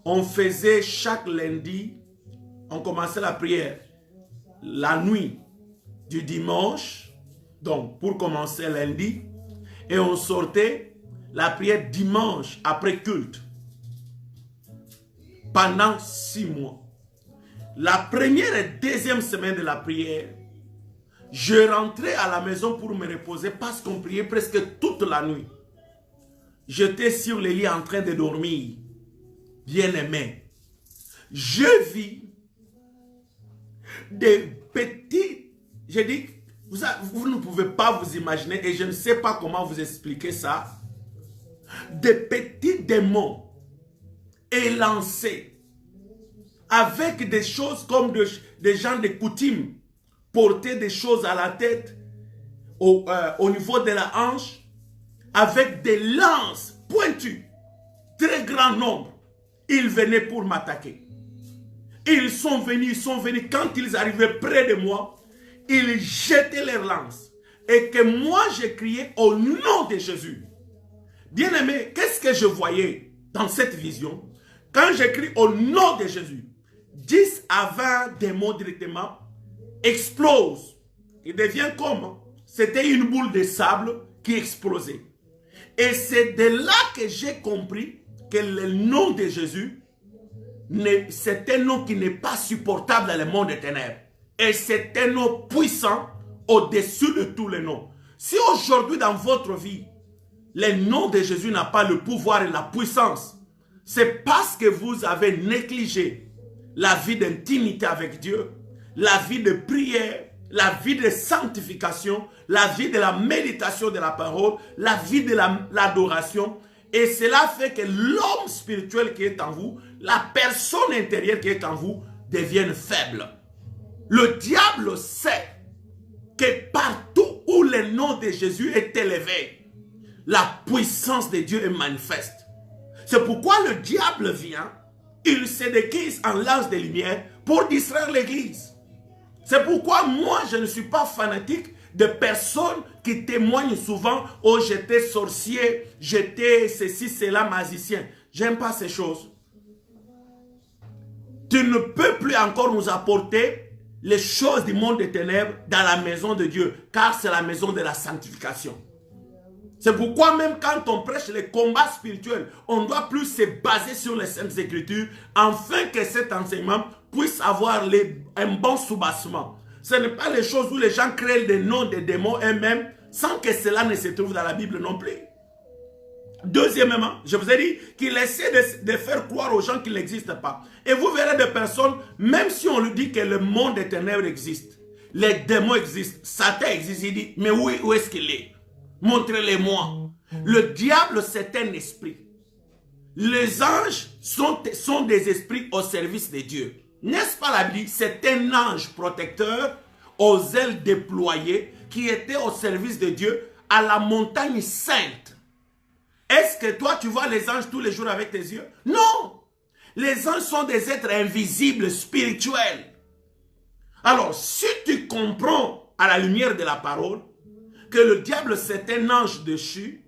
On faisait chaque lundi, on commençait la prière la nuit du dimanche, donc pour commencer lundi, et on sortait la prière dimanche après culte pendant 6 mois. La première et deuxième semaine de la prière, je rentrais à la maison pour me reposer parce qu'on priait presque toute la nuit. J'étais sur le lit en train de dormir, bien-aimé. Je vis des petits, je dis, vous ne pouvez pas vous imaginer, et je ne sais pas comment vous expliquer ça, des petits démons élancés avec des choses comme des gens de coutume, porter des choses à la tête, au niveau de la hanche, avec des lances pointues, très grand nombre. Ils venaient pour m'attaquer. Ils sont venus, quand ils arrivaient près de moi, ils jetaient leurs lances. Et que moi, j'ai crié au nom de Jésus. Bien-aimé, qu'est-ce que je voyais dans cette vision? Quand j'écris au nom de Jésus, 10 à 20 démons directement explosent. Il devient comme, c'était une boule de sable qui explosait. Et c'est de là que j'ai compris que le nom de Jésus, c'est un nom qui n'est pas supportable dans le monde des ténèbres. Et c'est un nom puissant au-dessus de tous les noms. Si aujourd'hui dans votre vie, le nom de Jésus n'a pas le pouvoir et la puissance, c'est parce que vous avez négligé la vie d'intimité avec Dieu, la vie de prière, la vie de sanctification, la vie de la méditation de la parole, la vie de l'adoration. Et cela fait que l'homme spirituel qui est en vous, la personne intérieure qui est en vous, devienne faible. Le diable sait que partout où le nom de Jésus est élevé, la puissance de Dieu est manifeste. C'est pourquoi le diable vient, il se déguise en lance de lumière pour distraire l'église. C'est pourquoi moi, je ne suis pas fanatique de personnes qui témoignent souvent « Oh, j'étais sorcier, j'étais ceci, cela, magicien. » J'aime pas ces choses. Tu ne peux plus encore nous apporter les choses du monde des ténèbres dans la maison de Dieu, car c'est la maison de la sanctification. C'est pourquoi même quand on prêche les combats spirituels, on doit plus se baser sur les Saintes Écritures, afin que cet enseignement puisse avoir un bon soubassement. Ce n'est pas les choses où les gens créent des noms des démons eux-mêmes, sans que cela ne se trouve dans la Bible non plus. Deuxièmement, je vous ai dit qu'il essaie de faire croire aux gens qu'il n'existe pas. Et vous verrez des personnes, même si on lui dit que le monde des ténèbres existe, les démons existent, Satan existe, il dit, mais où est-ce qu'il est? Montrez-les-moi. Le diable, c'est un esprit. Les anges sont des esprits au service de Dieu. N'est-ce pas la Bible? C'est un ange protecteur aux ailes déployées qui était au service de Dieu à la montagne sainte. Est-ce que toi, tu vois les anges tous les jours avec tes yeux? Non! Les anges sont des êtres invisibles, spirituels. Alors, si tu comprends à la lumière de la parole que le diable c'est un ange déchu,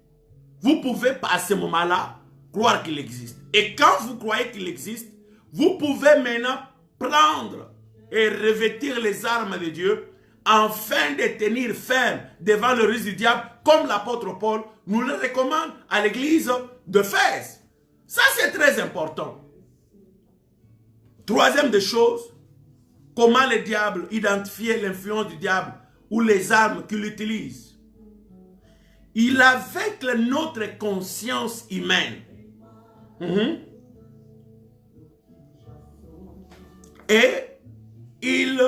vous pouvez à ce moment-là croire qu'il existe. Et quand vous croyez qu'il existe, vous pouvez maintenant prendre et revêtir les armes de Dieu afin de tenir ferme devant le risque du diable, comme l'apôtre Paul nous le recommande à l'église d'Éphèse. Ça, c'est très important. Troisième des choses, comment le diable identifier l'influence du diable ou les armes qu'il utilise. Il avec notre conscience humaine. Et il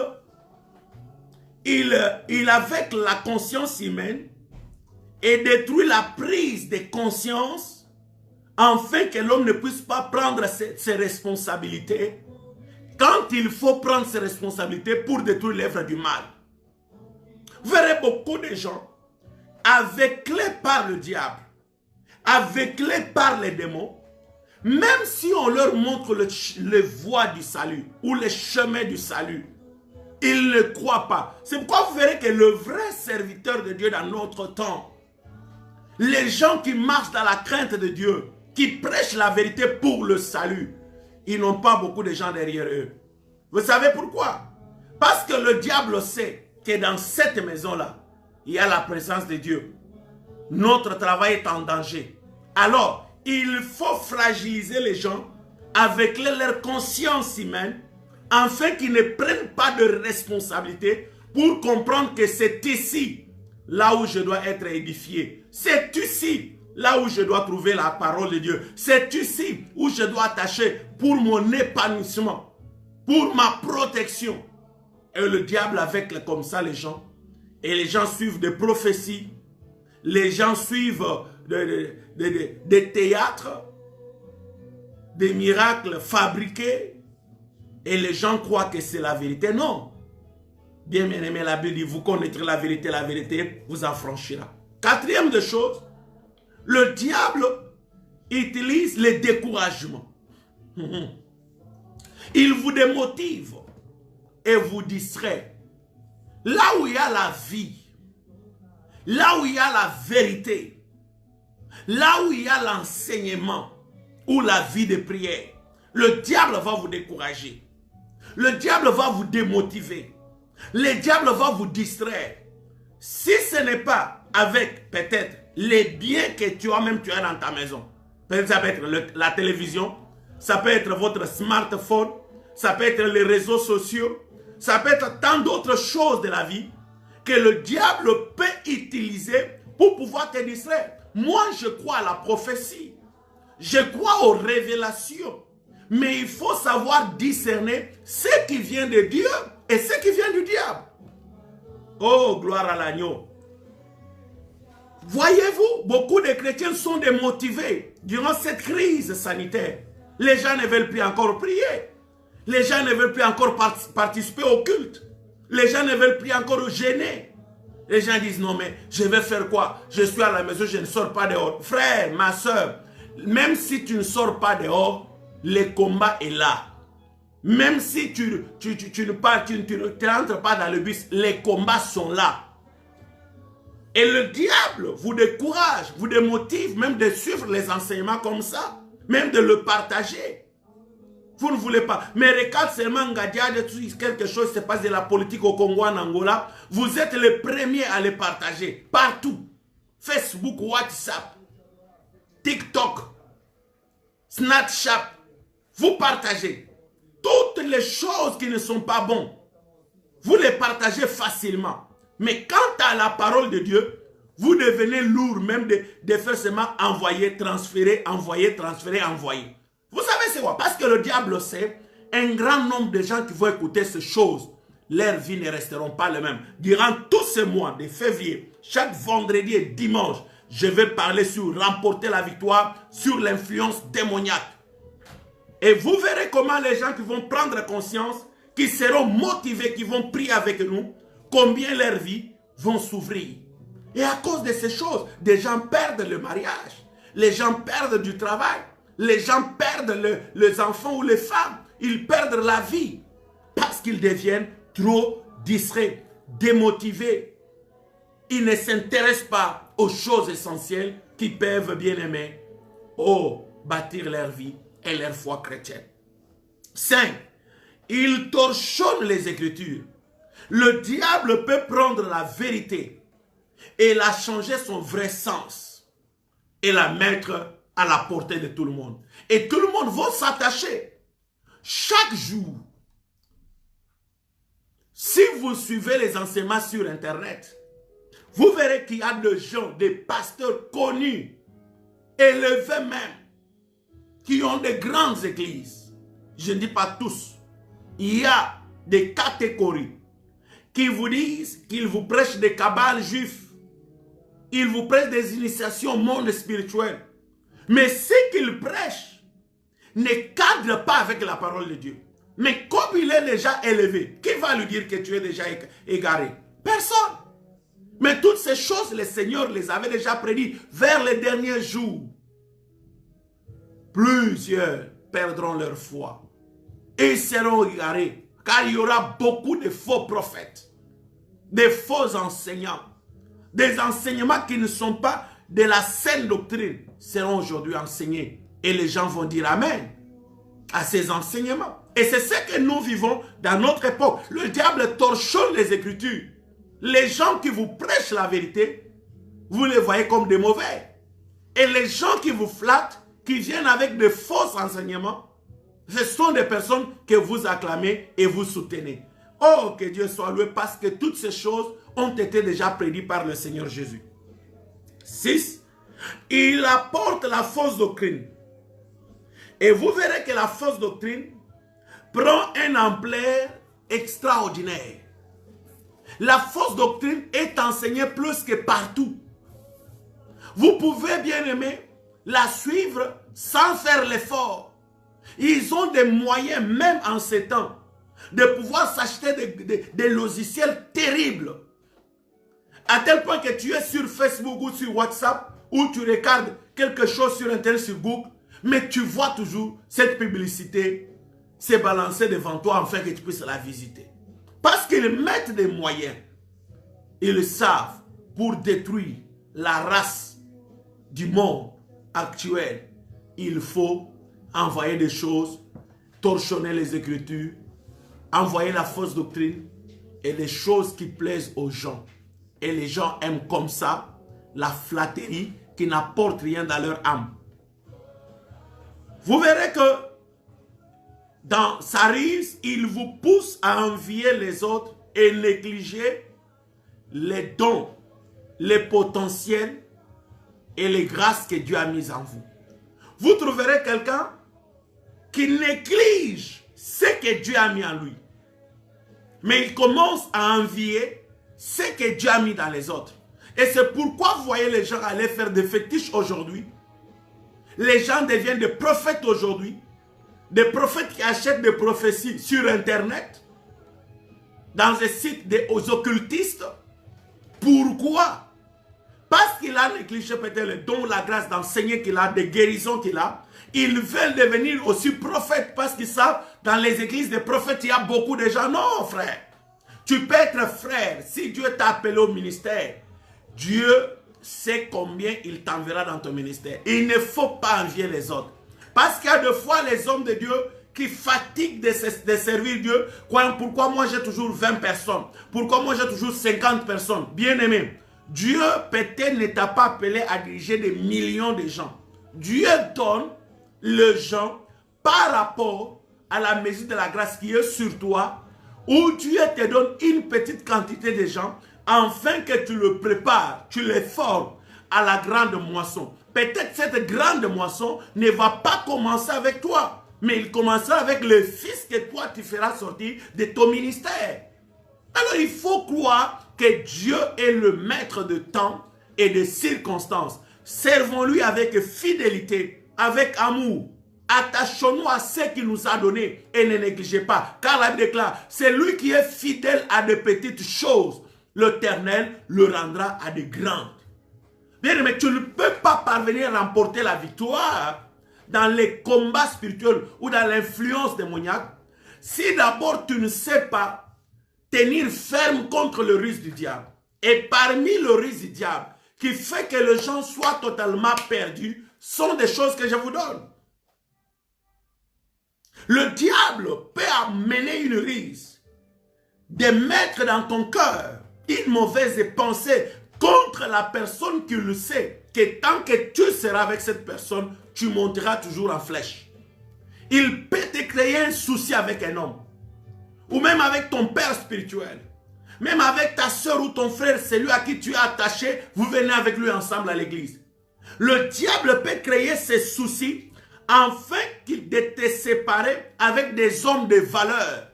avec la conscience humaine et détruit la prise de conscience afin que l'homme ne puisse pas prendre ses responsabilités quand il faut prendre ses responsabilités pour détruire l'œuvre du mal. Vous verrez beaucoup de gens aveuglés par le diable, aveuglés par les démons, même si on leur montre le voie du salut ou le chemin du salut, Ils ne croient pas. C'est pourquoi vous verrez que le vrai serviteur de Dieu dans notre temps, les gens qui marchent dans la crainte de Dieu, qui prêchent la vérité pour le salut, ils n'ont pas beaucoup de gens derrière eux. Vous savez pourquoi? Parce que le diable sait que dans cette maison-là, il y a la présence de Dieu. Notre travail est en danger. Alors, il faut fragiliser les gens avec leur conscience humaine afin qu'ils ne prennent pas de responsabilité pour comprendre que c'est ici, là où je dois être édifié. C'est ici, là où je dois trouver la parole de Dieu. C'est ici où je dois attacher pour mon épanouissement, pour ma protection. Et le diable avec comme ça les gens. Et les gens suivent des prophéties. Les gens suivent des théâtres, des miracles fabriqués. Et les gens croient que c'est la vérité. Non. Bien aimé, la Bible dit, vous connaîtrez la vérité vous affranchira. Quatrième de choses, le diable utilise les découragements. Il vous démotive et vous distrait. Là où il y a la vie, là où il y a la vérité, là où il y a l'enseignement ou la vie de prière, le diable va vous décourager. Le diable va vous démotiver. Le diable va vous distraire. Si ce n'est pas avec peut-être les biens que tu as dans ta maison. Peut-être ça peut être la télévision, ça peut être votre smartphone, ça peut être les réseaux sociaux, ça peut être tant d'autres choses de la vie que le diable peut utiliser pour pouvoir te distraire. Moi, je crois à la prophétie. Je crois aux révélations. Mais il faut savoir discerner ce qui vient de Dieu et ce qui vient du diable. Oh, gloire à l'agneau. Voyez-vous, beaucoup de chrétiens sont démotivés durant cette crise sanitaire. Les gens ne veulent plus encore prier. Les gens ne veulent plus encore participer au culte. Les gens ne veulent plus encore gêner. Les gens disent non mais je vais faire quoi? Je suis à la maison, je ne sors pas dehors. Frère, ma soeur, même si tu ne sors pas dehors, le combat est là. Même si tu ne rentres pas dans le bus, les combats sont là. Et le diable vous décourage, vous démotive même de suivre les enseignements comme ça, même de le partager. Vous ne voulez pas. Mais regarde seulement Ngadia, quelque chose se passe de la politique au Congo, en Angola. Vous êtes les premiers à les partager. Partout. Facebook, WhatsApp, TikTok, Snapchat. Vous partagez. Toutes les choses qui ne sont pas bonnes, vous les partagez facilement. Mais quant à la parole de Dieu, vous devenez lourd même de faire seulement envoyer, transférer, envoyer, transférer, envoyer. Vous savez c'est quoi? Parce que le diable sait, un grand nombre de gens qui vont écouter ces choses, leur vie ne resteront pas les mêmes. Durant tous ces mois de février, chaque vendredi et dimanche, je vais parler sur remporter la victoire, sur l'influence démoniaque. Et vous verrez comment les gens qui vont prendre conscience, qui seront motivés, qui vont prier avec nous, combien leur vie vont s'ouvrir. Et à cause de ces choses, des gens perdent le mariage, les gens perdent du travail, les gens perdent les enfants ou les femmes, ils perdent la vie parce qu'ils deviennent trop distraits, démotivés. Ils ne s'intéressent pas aux choses essentielles qui peuvent, bien aimer, bâtir leur vie et leur foi chrétienne. 5. Ils torchonnent les Écritures. Le diable peut prendre la vérité et la changer son vrai sens et la mettre à la portée de tout le monde. Et tout le monde va s'attacher. Chaque jour, si vous suivez les enseignements sur Internet, vous verrez qu'il y a des gens, des pasteurs connus, élevés même, qui ont de grandes églises. Je ne dis pas tous. Il y a des catégories qui vous disent qu'ils vous prêchent des cabales juifs. Ils vous prêchent des initiations au monde spirituel. Mais ce qu'ils prêchent ne cadre pas avec la parole de Dieu. Mais comme il est déjà élevé, qui va lui dire que tu es déjà égaré? Personne. Mais toutes ces choses, le Seigneur les avait déjà prédit vers les derniers jours. Plusieurs perdront leur foi et seront égarés Car il y aura beaucoup de faux prophètes, des faux enseignants, des enseignements qui ne sont pas de la saine doctrine seront aujourd'hui enseignés. Et les gens vont dire Amen à ces enseignements. Et c'est ce que nous vivons dans notre époque. Le diable torchonne les Écritures. Les gens qui vous prêchent la vérité, vous les voyez comme des mauvais. Et les gens qui vous flattent, qui viennent avec de faux enseignements, ce sont des personnes que vous acclamez et vous soutenez. Oh, que Dieu soit loué parce que toutes ces choses ont été déjà prédites par le Seigneur Jésus. 6. Il apporte la fausse doctrine. Et vous verrez que la fausse doctrine prend une ampleur extraordinaire. La fausse doctrine est enseignée plus que partout. Vous pouvez, bien aimé, la suivre sans faire l'effort. Ils ont des moyens, même en ces temps, de pouvoir s'acheter des logiciels terribles. À tel point que tu es sur Facebook ou sur WhatsApp, ou tu regardes quelque chose sur Internet, sur Google, mais tu vois toujours cette publicité se balancer devant toi afin que tu puisses la visiter. Parce qu'ils mettent des moyens. Ils le savent pour détruire la race du monde actuel. Il faut envoyer des choses, torchonner les Écritures, envoyer la fausse doctrine et les choses qui plaisent aux gens. Et les gens aiment comme ça la flatterie qui n'apporte rien dans leur âme. Vous verrez que dans sa ruse, il vous pousse à envier les autres et négliger les dons, les potentiels et les grâces que Dieu a mises en vous. Vous trouverez quelqu'un qui néglige ce que Dieu a mis en lui. Mais il commence à envier ce que Dieu a mis dans les autres. Et c'est pourquoi vous voyez les gens aller faire des fétiches aujourd'hui. Les gens deviennent des prophètes aujourd'hui. Des prophètes qui achètent des prophéties sur Internet. Dans des sites des occultistes. Pourquoi? Parce qu'il a négligé peut-être le don, la grâce d'enseigner qu'il a, des guérisons qu'il a. Ils veulent devenir aussi prophètes parce qu'ils savent, dans les églises des prophètes, il y a beaucoup de gens. Non, frère. Tu peux être frère. Si Dieu t'a appelé au ministère, Dieu sait combien il t'enverra dans ton ministère. Il ne faut pas envier les autres. Parce qu'il y a des fois les hommes de Dieu qui fatiguent de servir Dieu. Pourquoi moi j'ai toujours 20 personnes? Pourquoi moi j'ai toujours 50 personnes? Bien aimé, Dieu peut-être ne t'a pas appelé à diriger des millions de gens. Dieu donne les gens par rapport à la mesure de la grâce qui est sur toi, où Dieu te donne une petite quantité de gens afin que tu le prépares, tu les formes à la grande moisson. Peut-être cette grande moisson ne va pas commencer avec toi, mais il commencera avec le fils que toi tu feras sortir de ton ministère. Alors il faut croire que Dieu est le maître de temps et de circonstances. Servons-lui avec fidélité, avec amour. Attachons-nous à ce qu'il nous a donné et ne négligez pas. Car la Bible déclare, c'est lui qui est fidèle à de petites choses. L'Éternel le rendra à de grandes. Bien, mais tu ne peux pas parvenir à remporter la victoire dans les combats spirituels ou dans l'influence démoniaque si d'abord tu ne sais pas tenir ferme contre le ruse du diable. Et parmi le ruse du diable qui fait que les gens soient totalement perdus sont des choses que je vous donne. Le diable peut amener une ruse de mettre dans ton cœur une mauvaise pensée contre la personne qui le sait, que tant que tu seras avec cette personne, tu monteras toujours en flèche. Il peut te créer un souci avec un homme, ou même avec ton père spirituel, même avec ta soeur ou ton frère, celui à qui tu es attaché, vous venez avec lui ensemble à l'église. Le diable peut créer ces soucis afin de te séparer avec des hommes de valeur,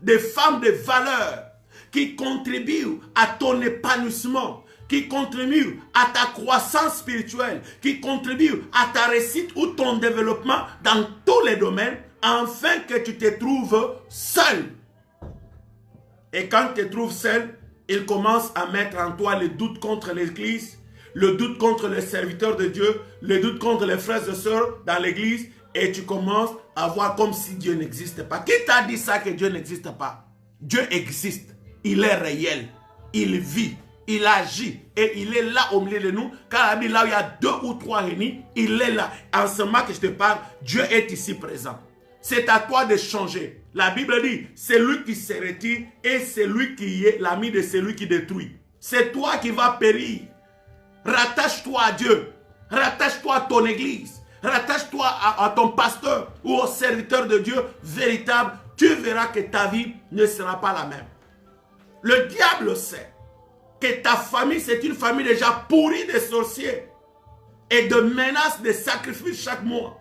des femmes de valeur, qui contribuent à ton épanouissement, qui contribuent à ta croissance spirituelle, qui contribuent à ta réussite ou ton développement dans tous les domaines, afin que tu te trouves seul. Et quand tu te trouves seul, il commence à mettre en toi le doute contre l'église, le doute contre les serviteurs de Dieu, le doute contre les frères et sœurs dans l'église, Et tu commences à voir comme si Dieu n'existe pas. Qui t'a dit ça que Dieu n'existe pas? Dieu existe. Il est réel. Il vit. Il agit. Et il est là au milieu de nous. Car là où il y a 2 ou 3 réunis, il est là. En ce moment que je te parle, Dieu est ici présent. C'est à toi de changer. La Bible dit, c'est lui qui se retire et c'est lui qui est l'ami de celui qui détruit. C'est toi qui vas périr. Rattache-toi à Dieu. Rattache-toi à ton église. Rattache-toi à ton pasteur ou au serviteur de Dieu véritable. Tu verras que ta vie ne sera pas la même. Le diable sait que ta famille, c'est une famille déjà pourrie de sorciers et de menaces de sacrifices chaque mois.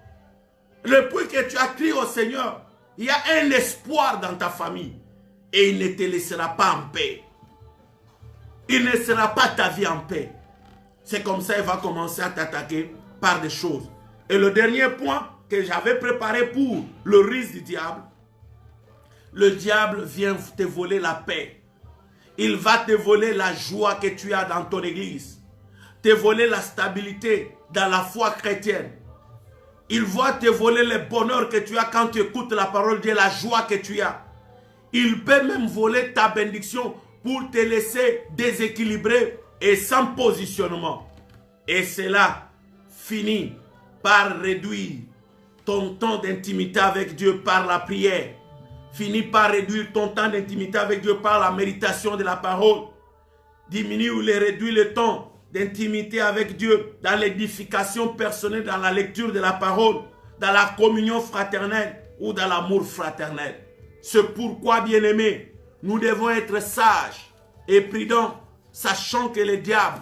Depuis que tu as crié au Seigneur, il y a un espoir dans ta famille et il ne te laissera pas en paix. Il ne laissera pas ta vie en paix. C'est comme ça qu'il va commencer à t'attaquer par des choses. Et le dernier point que j'avais préparé pour le risque du diable, le diable vient te voler la paix. Il va te voler la joie que tu as dans ton église. Te voler la stabilité dans la foi chrétienne. Il va te voler le bonheur que tu as quand tu écoutes la parole de Dieu, la joie que tu as. Il peut même voler ta bénédiction pour te laisser déséquilibré et sans positionnement. Et cela finit par réduire ton temps d'intimité avec Dieu par la prière. Finit par réduire ton temps d'intimité avec Dieu par la méditation de la parole. Diminue ou réduit le temps d'intimité avec Dieu dans l'édification personnelle, dans la lecture de la parole, dans la communion fraternelle ou dans l'amour fraternel. C'est pourquoi, bien-aimés, nous devons être sages et prudents, sachant que le diable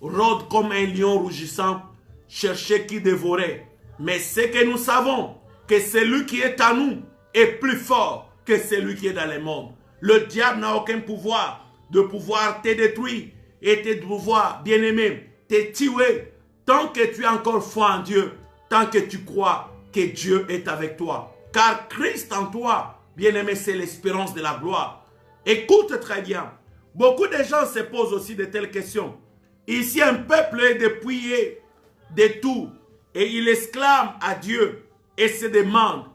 rôde comme un lion rougissant, chercher qui dévorer. Mais c'est que nous savons que celui qui est à nous est plus fort que celui qui est dans le monde. Le diable n'a aucun pouvoir de pouvoir te détruire et te pouvoir, bien-aimé, te tuer tant que tu as encore foi en Dieu, tant que tu crois que Dieu est avec toi. Car Christ en toi, bien-aimé, c'est l'espérance de la gloire. Écoute très bien. Beaucoup de gens se posent aussi de telles questions. Ici, un peuple est dépouillé de tout et il exclame à Dieu et se demande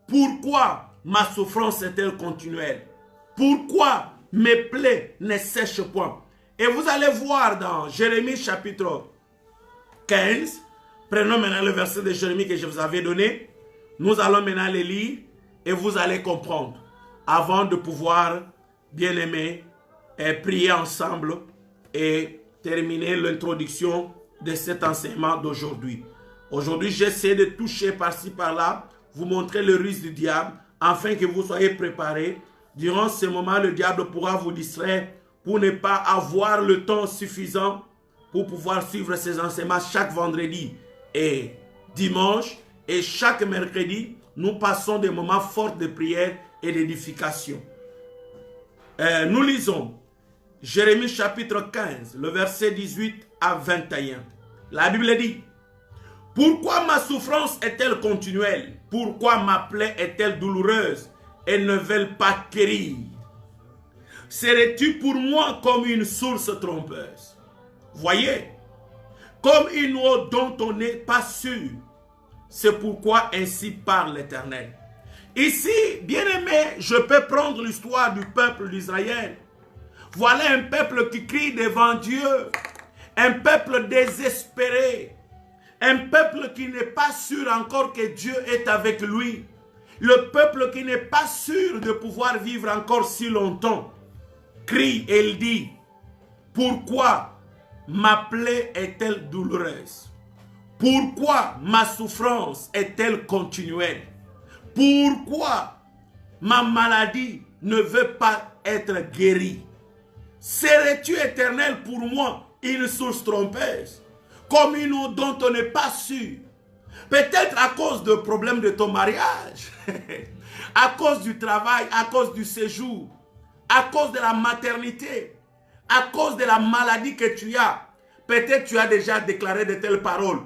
pourquoi ma souffrance est-elle continuelle? Pourquoi mes plaies ne sèchent point? Et vous allez voir dans Jérémie chapitre 15, prenons maintenant le verset de Jérémie que je vous avais donné. Nous allons maintenant le lire et vous allez comprendre avant de pouvoir, bien aimé, prier ensemble et terminer l'introduction de cet enseignement d'aujourd'hui. Aujourd'hui, j'essaie de toucher par-ci par-là, vous montrer le risque du diable, afin que vous soyez préparés. Durant ce moment, le diable pourra vous distraire pour ne pas avoir le temps suffisant pour pouvoir suivre ces enseignements chaque vendredi et dimanche. Et chaque mercredi, nous passons des moments forts de prière et d'édification. Nous lisons Jérémie chapitre 15, le verset 18 à 21. La Bible dit: pourquoi ma souffrance est-elle continuelle? Pourquoi ma plaie est-elle douloureuse et ne veut pas guérir? Serais-tu pour moi comme une source trompeuse? Voyez, comme une eau dont on n'est pas sûr. C'est pourquoi ainsi parle l'Éternel. Ici, bien-aimé, je peux prendre l'histoire du peuple d'Israël. Voilà un peuple qui crie devant Dieu. Un peuple désespéré. Un peuple qui n'est pas sûr encore que Dieu est avec lui. Le peuple qui n'est pas sûr de pouvoir vivre encore si longtemps. Crie et il dit: pourquoi ma plaie est-elle douloureuse? Pourquoi ma souffrance est-elle continuelle? Pourquoi ma maladie ne veut pas être guérie? Serais-tu, Éternel, pour moi une source trompeuse, comme une eau dont on n'est pas sûr? Peut-être à cause de problèmes de ton mariage, à cause du travail, à cause du séjour, à cause de la maternité, à cause de la maladie que tu as. Peut-être tu as déjà déclaré de telles paroles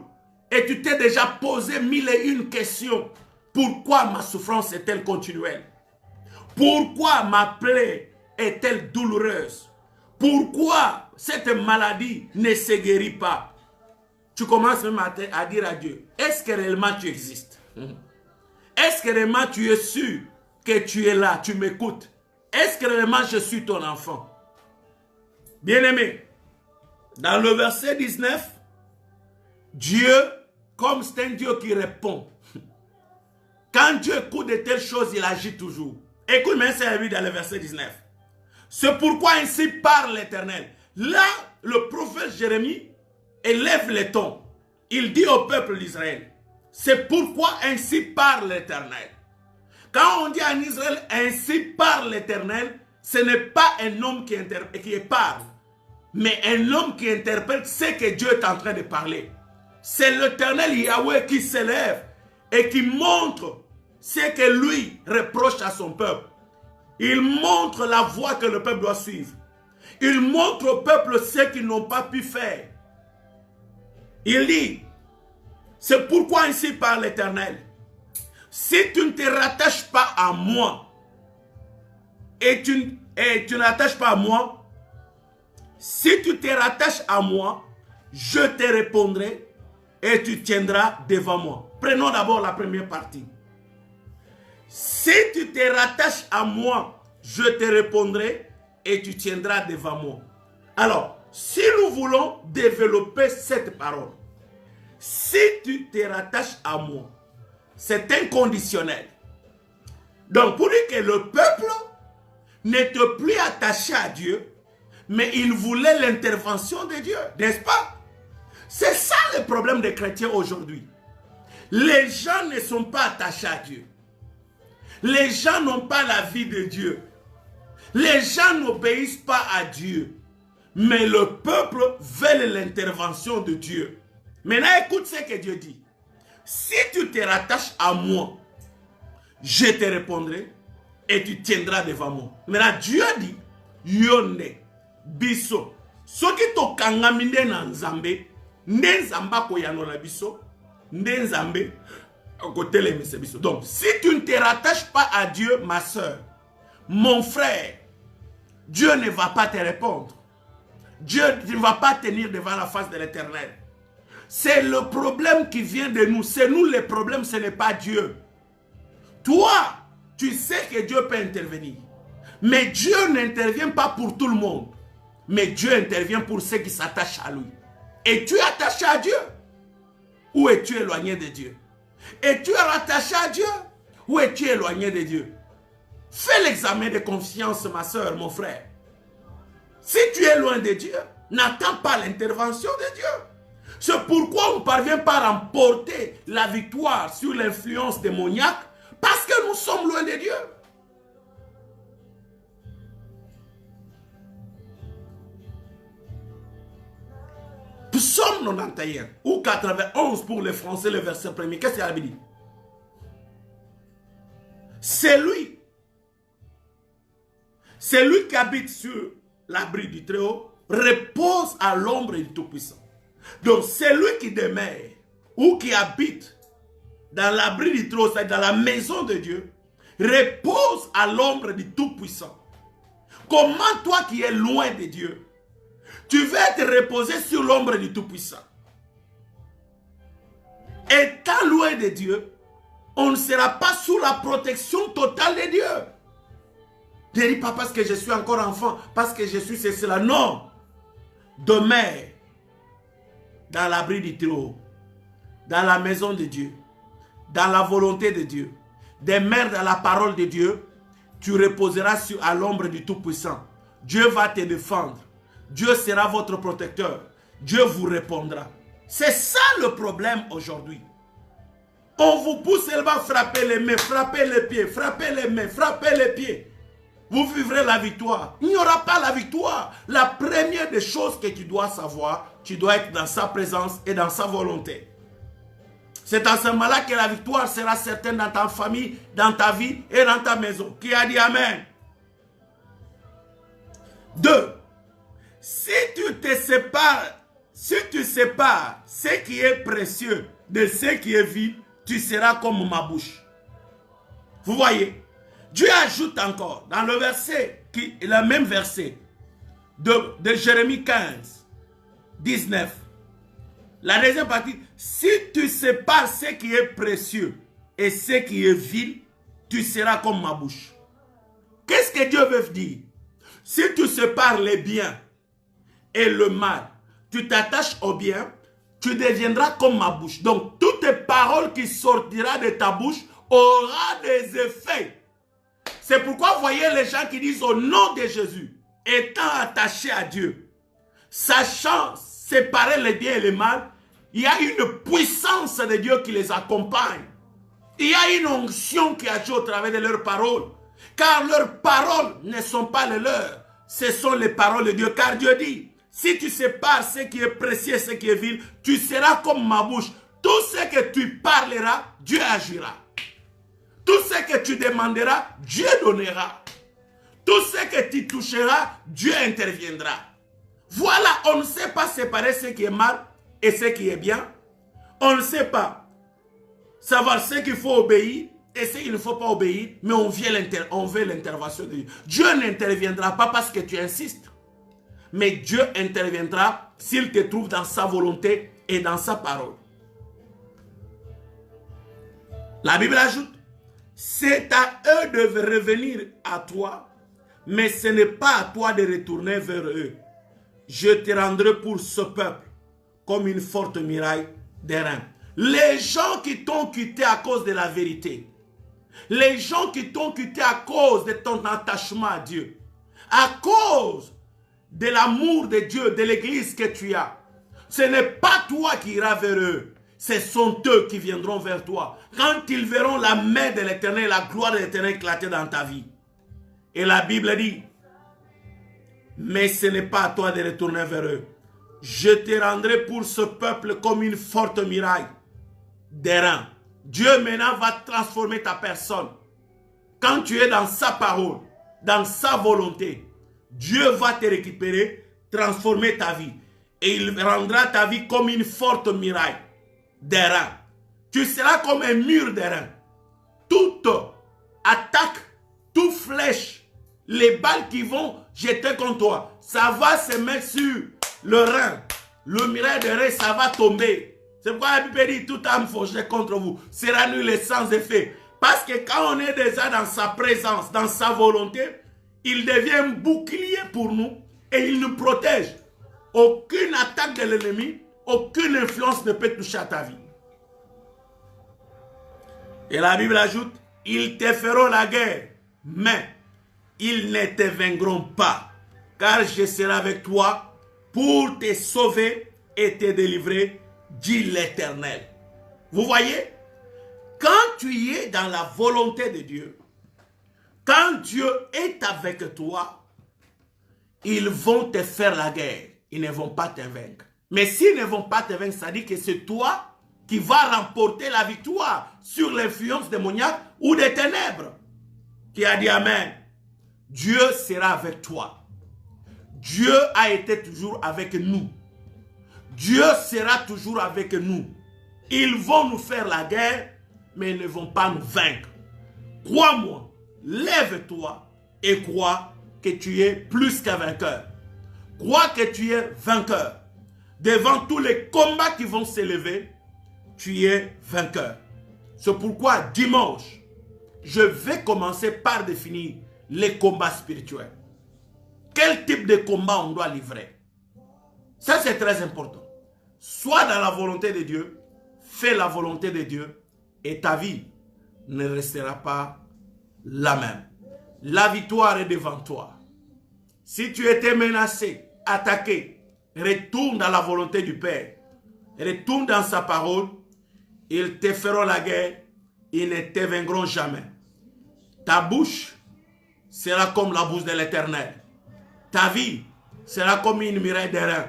et tu t'es déjà posé 1001 questions. Pourquoi ma souffrance est-elle continuelle? Pourquoi ma plaie est-elle douloureuse? Pourquoi cette maladie ne se guérit pas? Tu commences même à dire à Dieu: est-ce que réellement tu existes? Est-ce que vraiment tu es sûr que tu es là, tu m'écoutes? Est-ce que vraiment je suis ton enfant? Bien-aimé, dans le verset 19, Dieu, comme c'est un Dieu qui répond, quand Dieu écoute de telles choses, il agit toujours. Écoute maintenant, c'est vu dans le verset 19. C'est pourquoi ainsi parle l'Éternel. Là, le prophète Jérémie élève les tons. Il dit au peuple d'Israël, c'est pourquoi ainsi parle l'Éternel. Quand on dit en Israël, ainsi parle l'Éternel, ce n'est pas un homme qui parle, mais un homme qui interprète ce que Dieu est en train de parler. C'est l'Éternel Yahweh qui s'élève et qui montre ce que lui reproche à son peuple. Il montre la voie que le peuple doit suivre. Il montre au peuple ce qu'ils n'ont pas pu faire. Il dit, c'est pourquoi ainsi parle l'Éternel. Si tu ne te rattaches pas à moi, et tu ne rattaches pas à moi, si tu te rattaches à moi, je te répondrai et tu tiendras devant moi. Prenons d'abord la première partie. Si tu te rattaches à moi, je te répondrai et tu tiendras devant moi. Alors, si nous voulons développer cette parole, si tu te rattaches à moi, c'est inconditionnel. Donc, pour dire que le peuple n'était plus attaché à Dieu, mais il voulait l'intervention de Dieu, n'est-ce pas? C'est ça le problème des chrétiens aujourd'hui. Les gens ne sont pas attachés à Dieu. Les gens n'ont pas la vie de Dieu. Les gens n'obéissent pas à Dieu. Mais le peuple veut l'intervention de Dieu. Maintenant, écoute ce que Dieu dit. Si tu te rattaches à moi, je te répondrai et tu tiendras devant moi. Maintenant, Dieu dit, Yonde, Biso, soki to kangaminde na nzambe, nde nzamba koyano la biso, nde nzambe kotele mise biso. Donc, si tu ne te rattaches pas à Dieu, ma soeur, mon frère, Dieu ne va pas te répondre. Dieu ne va pas tenir devant la face de l'Éternel. C'est le problème qui vient de nous. C'est nous les problèmes, ce n'est pas Dieu. Toi, tu sais que Dieu peut intervenir. Mais Dieu n'intervient pas pour tout le monde. Mais Dieu intervient pour ceux qui s'attachent à lui. Es-tu attaché à Dieu? Ou es-tu éloigné de Dieu? Es-tu rattaché à Dieu? Ou es-tu éloigné de Dieu? Fais l'examen de conscience, ma soeur, mon frère. Si tu es loin de Dieu, n'attends pas l'intervention de Dieu. C'est pourquoi on ne parvient pas à remporter la victoire sur l'influence démoniaque, parce que nous sommes loin de Dieu. Psaume 91 ou 91 pour les Français, le verset 1er. Qu'est-ce qu'il a dit? C'est lui qui habite sur l'abri du Très-Haut, repose à l'ombre du Tout-Puissant. Donc, celui qui demeure ou qui habite dans l'abri du Très-Haut, c'est-à-dire dans la maison de Dieu, repose à l'ombre du Tout-Puissant. Comment toi qui es loin de Dieu, tu veux te reposer sur l'ombre du Tout-Puissant? Étant loin de Dieu, on ne sera pas sous la protection totale de Dieu. Ne dis pas parce que je suis encore enfant, parce que je suis cela. Non. Demeure dans l'abri du Très-Haut, dans la maison de Dieu, dans la volonté de Dieu. Demeure dans la parole de Dieu, tu reposeras à l'ombre du Tout-Puissant. Dieu va te défendre. Dieu sera votre protecteur. Dieu vous répondra. C'est ça le problème aujourd'hui. On vous pousse seulement à frapper les mains, frapper les pieds, frapper les mains, frapper les pieds. Vous vivrez la victoire. Il n'y aura pas la victoire. La première des choses que tu dois savoir, tu dois être dans sa présence et dans sa volonté. C'est à ce moment-là que la victoire sera certaine dans ta famille, dans ta vie et dans ta maison. Qui a dit Amen? 2. Si tu sépares ce qui est précieux de ce qui est vil, tu seras comme ma bouche. Vous voyez? Dieu ajoute encore dans le verset, le même verset de Jérémie 15, 19. La deuxième partie, si tu sépares ce qui est précieux et ce qui est vil, tu seras comme ma bouche. Qu'est-ce que Dieu veut dire? Si tu sépares les biens et le mal, tu t'attaches au bien, tu deviendras comme ma bouche. Donc, toutes les paroles qui sortiront de ta bouche auront des effets. C'est pourquoi vous voyez les gens qui disent au nom de Jésus, étant attachés à Dieu, sachant séparer les biens et le mal, il y a une puissance de Dieu qui les accompagne. Il y a une onction qui agit au travers de leurs paroles. Car leurs paroles ne sont pas les leurs. Ce sont les paroles de Dieu. Car Dieu dit, si tu sépares ce qui est précieux et ce qui est vil, tu seras comme ma bouche. Tout ce que tu parleras, Dieu agira. Tout ce que tu demanderas, Dieu donnera. Tout ce que tu toucheras, Dieu interviendra. Voilà, on ne sait pas séparer ce qui est mal et ce qui est bien. On ne sait pas savoir ce qu'il faut obéir et ce qu'il ne faut pas obéir, mais on veut l'intervention de Dieu. Dieu n'interviendra pas parce que tu insistes, mais Dieu interviendra s'il te trouve dans sa volonté et dans sa parole. La Bible ajoute, c'est à eux de revenir à toi, mais ce n'est pas à toi de retourner vers eux. Je te rendrai pour ce peuple comme une forte muraille d'airain. Les gens qui t'ont quitté à cause de la vérité, les gens qui t'ont quitté à cause de ton attachement à Dieu, à cause de l'amour de Dieu, de l'église que tu as, ce n'est pas toi qui iras vers eux, ce sont eux qui viendront vers toi. Quand ils verront la main de l'Éternel, la gloire de l'Éternel éclater dans ta vie. Et la Bible dit, mais ce n'est pas à toi de retourner vers eux. Je te rendrai pour ce peuple comme une forte muraille d'airain. Dieu maintenant va transformer ta personne. Quand tu es dans sa parole, dans sa volonté, Dieu va te récupérer, transformer ta vie. Et il rendra ta vie comme une forte muraille d'airain. Tu seras comme un mur d'airain. Toute attaque, toute flèche, les balles qui vont jeter contre toi, ça va se mettre sur le rein. Le muraille d'airain, ça va tomber. C'est pourquoi la Bible dit, toute âme forgée contre vous sera nulle sans effet. Parce que quand on est déjà dans sa présence, dans sa volonté, il devient bouclier pour nous et il nous protège. Aucune attaque de l'ennemi, aucune influence ne peut toucher à ta vie. Et la Bible ajoute, ils te feront la guerre, mais ils ne te vaincront pas, car je serai avec toi pour te sauver et te délivrer, dit l'Éternel. Vous voyez, quand tu es dans la volonté de Dieu, quand Dieu est avec toi, ils vont te faire la guerre. Ils ne vont pas te vaincre. Mais s'ils ne vont pas te vaincre, ça dit que c'est toi qui vas remporter la victoire sur l'influence démoniaque ou des ténèbres. Qui a dit Amen. Dieu sera avec toi. Dieu a été toujours avec nous. Dieu sera toujours avec nous. Ils vont nous faire la guerre, mais ils ne vont pas nous vaincre. Crois-moi, lève-toi et crois que tu es plus qu'un vainqueur. Crois que tu es vainqueur. Devant tous les combats qui vont s'élever, tu es vainqueur. C'est pourquoi dimanche, je vais commencer par définir les combats spirituels. Quel type de combat on doit livrer? Ça, c'est très important. Sois dans la volonté de Dieu, fais la volonté de Dieu et ta vie ne restera pas la même. La victoire est devant toi. Si tu étais menacé, attaqué, retourne dans la volonté du Père. Retourne dans sa parole. Ils te feront la guerre. Ils ne te vaincront jamais. Ta bouche sera comme la bouche de l'Éternel. Ta vie sera comme une muraille d'airain.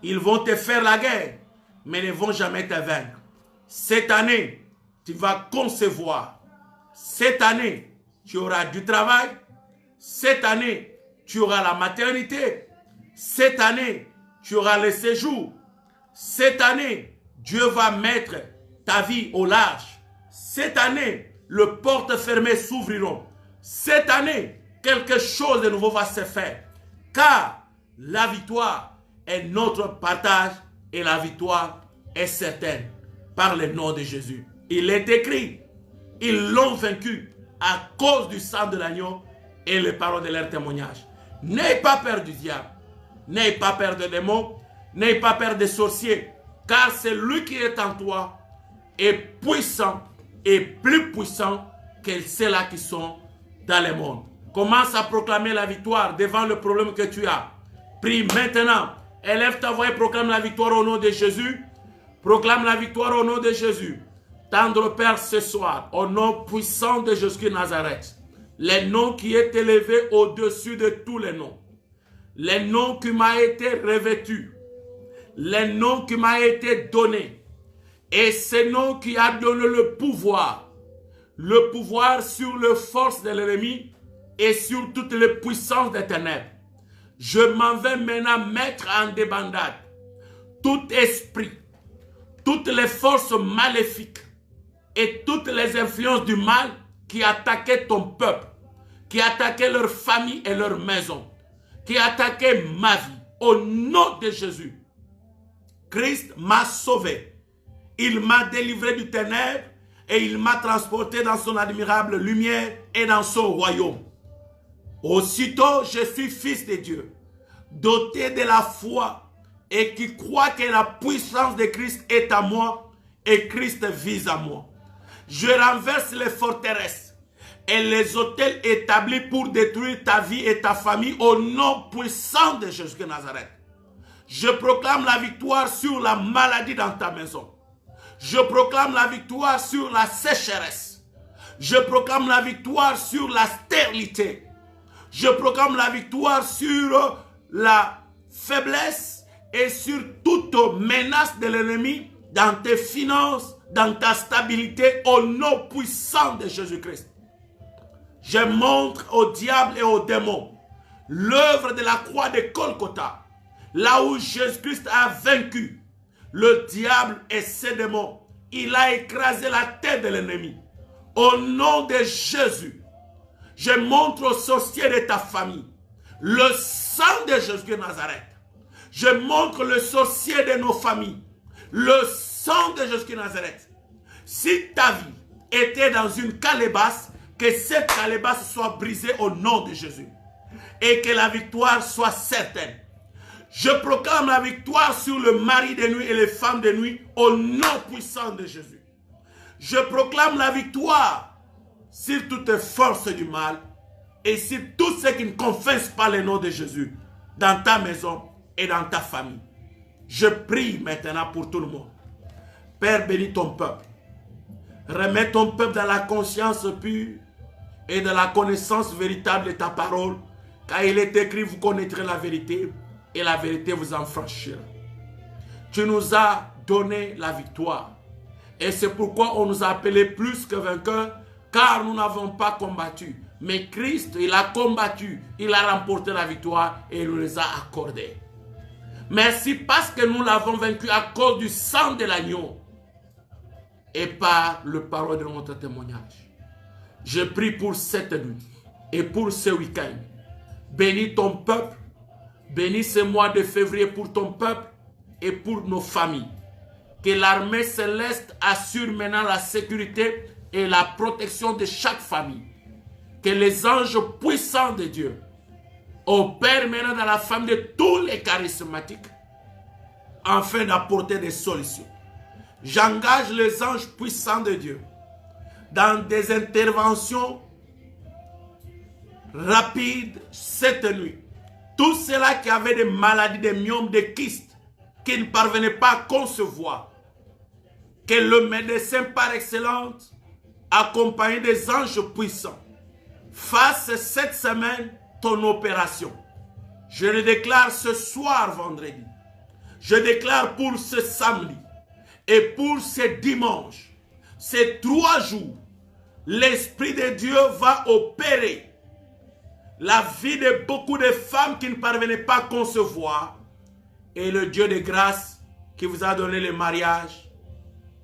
Ils vont te faire la guerre, mais ne vont jamais te vaincre. Cette année, tu vas concevoir. Cette année, tu auras du travail. Cette année, tu auras la maternité. Cette année, tu auras le séjour. Cette année, Dieu va mettre ta vie au large. Cette année, les portes fermées s'ouvriront. Cette année, quelque chose de nouveau va se faire. Car la victoire est notre partage et la victoire est certaine par le nom de Jésus. Il est écrit, Ils l'ont vaincu à cause du sang de l'agneau et les paroles de leur témoignage. N'ayez pas peur du diable. N'ayez pas peur des démons. N'ayez pas peur des sorciers. Car c'est lui qui est en toi est puissant et plus puissant que ceux-là qui sont dans le monde. Commence à proclamer la victoire devant le problème que tu as. Prie maintenant. Élève ta voix et proclame la victoire au nom de Jésus. Proclame la victoire au nom de Jésus. Tendre Père ce soir, au nom puissant de Jésus de Nazareth, le nom qui est élevé au-dessus de tous les noms, le nom qui m'a été revêtu, le nom qui m'a été donné, et ce nom qui a donné le pouvoir sur les forces de l'ennemi et sur toutes les puissances des ténèbres. Je m'en vais maintenant mettre en débandade tout esprit, toutes les forces maléfiques et toutes les influences du mal qui attaquaient ton peuple, qui attaquaient leur famille et leur maison, qui attaquaient ma vie. Au nom de Jésus, Christ m'a sauvé. Il m'a délivré du ténèbre et il m'a transporté dans son admirable lumière et dans son royaume. Aussitôt, je suis fils de Dieu, doté de la foi et qui croit que la puissance de Christ est à moi et Christ vise à moi. Je renverse les forteresses et les hôtels établis pour détruire ta vie et ta famille au nom puissant de Jésus de Nazareth. Je proclame la victoire sur la maladie dans ta maison. Je proclame la victoire sur la sécheresse. Je proclame la victoire sur la stérilité. Je proclame la victoire sur la faiblesse et sur toute menace de l'ennemi dans tes finances, dans ta stabilité, au nom puissant de Jésus-Christ. Je montre au diable et aux démons l'œuvre de la croix de Golgotha, là où Jésus-Christ a vaincu le diable et ses démons. Il a écrasé la tête de l'ennemi. Au nom de Jésus, je montre aux sorciers de ta famille le sang de Jésus de Nazareth. Je montre le sorcier de nos familles le sang de Jésus de Nazareth. Si ta vie était dans une calebasse, que cette calebasse soit brisée au nom de Jésus et que la victoire soit certaine. Je proclame la victoire sur le mari de nuit et les femmes de nuit au nom puissant de Jésus. Je proclame la victoire sur toutes les forces du mal et sur tous ceux qui ne confessent pas le nom de Jésus dans ta maison et dans ta famille. Je prie maintenant pour tout le monde. Père, bénis ton peuple. Remets ton peuple dans la conscience pure et dans la connaissance véritable de ta parole, car il est écrit, vous connaîtrez la vérité et la vérité vous en franchira. Tu nous as donné la victoire et c'est pourquoi on nous a appelés plus que vainqueurs, car nous n'avons pas combattu. Mais Christ, il a combattu, il a remporté la victoire et il nous les a accordés. Merci parce que nous l'avons vaincu à cause du sang de l'agneau et par le parole de notre témoignage. Je prie pour cette nuit et pour ce week-end. Bénis ton peuple, bénis ce mois de février pour ton peuple et pour nos familles. Que l'armée céleste assure maintenant la sécurité et la protection de chaque famille. Que les anges puissants de Dieu opèrent maintenant dans la famille de tous les charismatiques afin d'apporter des solutions. J'engage les anges puissants de Dieu dans des interventions rapides cette nuit. Tous ceux-là qui avaient des maladies, des myomes, des kystes, qui ne parvenaient pas à concevoir, que le médecin par excellence, accompagné des anges puissants, fasse cette semaine ton opération. Je le déclare ce soir vendredi. Je déclare pour ce samedi et pour ce dimanche, ces 3 jours, l'Esprit de Dieu va opérer la vie de beaucoup de femmes qui ne parvenaient pas à concevoir. Et le Dieu de grâce qui vous a donné le mariage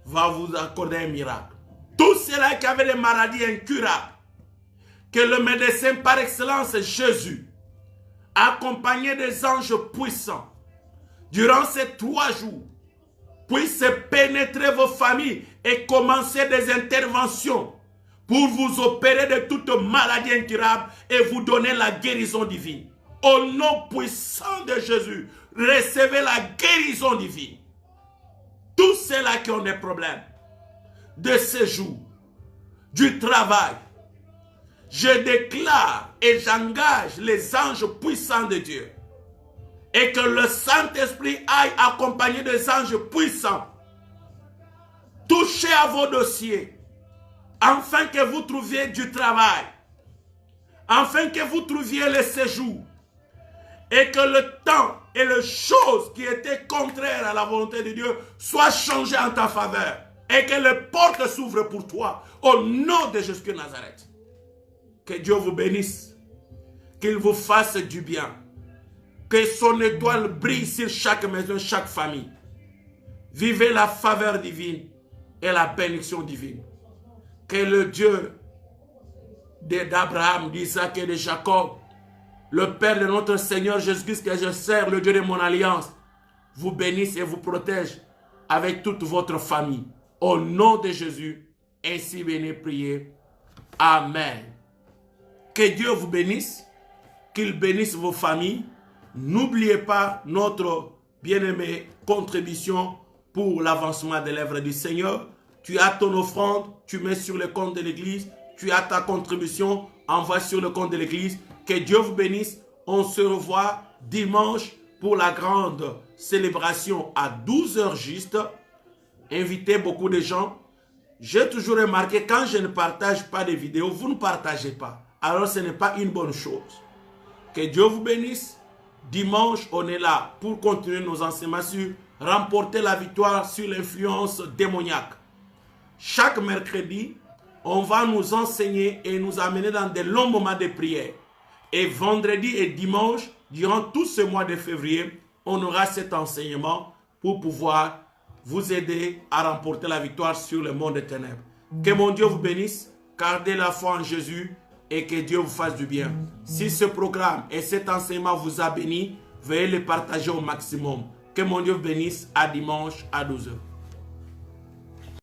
va vous accorder un miracle. Tous ceux-là qui avaient des maladies incurables, que le médecin par excellence, Jésus, accompagné des anges puissants, durant ces 3 jours, puisse pénétrer vos familles et commencer des interventions pour vous opérer de toute maladie incurable et vous donner la guérison divine. Au nom puissant de Jésus, recevez la guérison divine. Tous ceux-là qui ont des problèmes de séjour, du travail, je déclare et j'engage les anges puissants de Dieu et que le Saint-Esprit aille accompagné des anges puissants. Touchez à vos dossiers, afin que vous trouviez du travail, afin que vous trouviez le séjour, et que le temps et les choses qui étaient contraires à la volonté de Dieu soient changées en ta faveur, et que les portes s'ouvrent pour toi, au nom de Jésus de Nazareth. Que Dieu vous bénisse, qu'il vous fasse du bien, que son étoile brille sur chaque maison, chaque famille. Vivez la faveur divine et la bénédiction divine. Que le Dieu d'Abraham, d'Isaac et de Jacob, le Père de notre Seigneur Jésus-Christ que je sers, le Dieu de mon alliance, vous bénisse et vous protège avec toute votre famille. Au nom de Jésus, ainsi venez prier. Amen. Que Dieu vous bénisse, qu'il bénisse vos familles. N'oubliez pas notre bien-aimée contribution pour l'avancement de l'œuvre du Seigneur. Tu as ton offrande, tu mets sur le compte de l'église. Tu as ta contribution, envoie sur le compte de l'église. Que Dieu vous bénisse. On se revoit dimanche pour la grande célébration à 12 h juste. Invitez beaucoup de gens. J'ai toujours remarqué, quand je ne partage pas de vidéos, vous ne partagez pas. Alors ce n'est pas une bonne chose. Que Dieu vous bénisse. Dimanche, on est là pour continuer nos enseignements sur remporter la victoire sur l'influence démoniaque. Chaque mercredi, on va nous enseigner et nous amener dans de longs moments de prière. Et vendredi et dimanche, durant tout ce mois de février, on aura cet enseignement pour pouvoir vous aider à remporter la victoire sur le monde des ténèbres. Que mon Dieu vous bénisse, gardez la foi en Jésus et que Dieu vous fasse du bien. Si ce programme et cet enseignement vous a béni, veuillez le partager au maximum. Que mon Dieu vous bénisse. À dimanche à 12 h.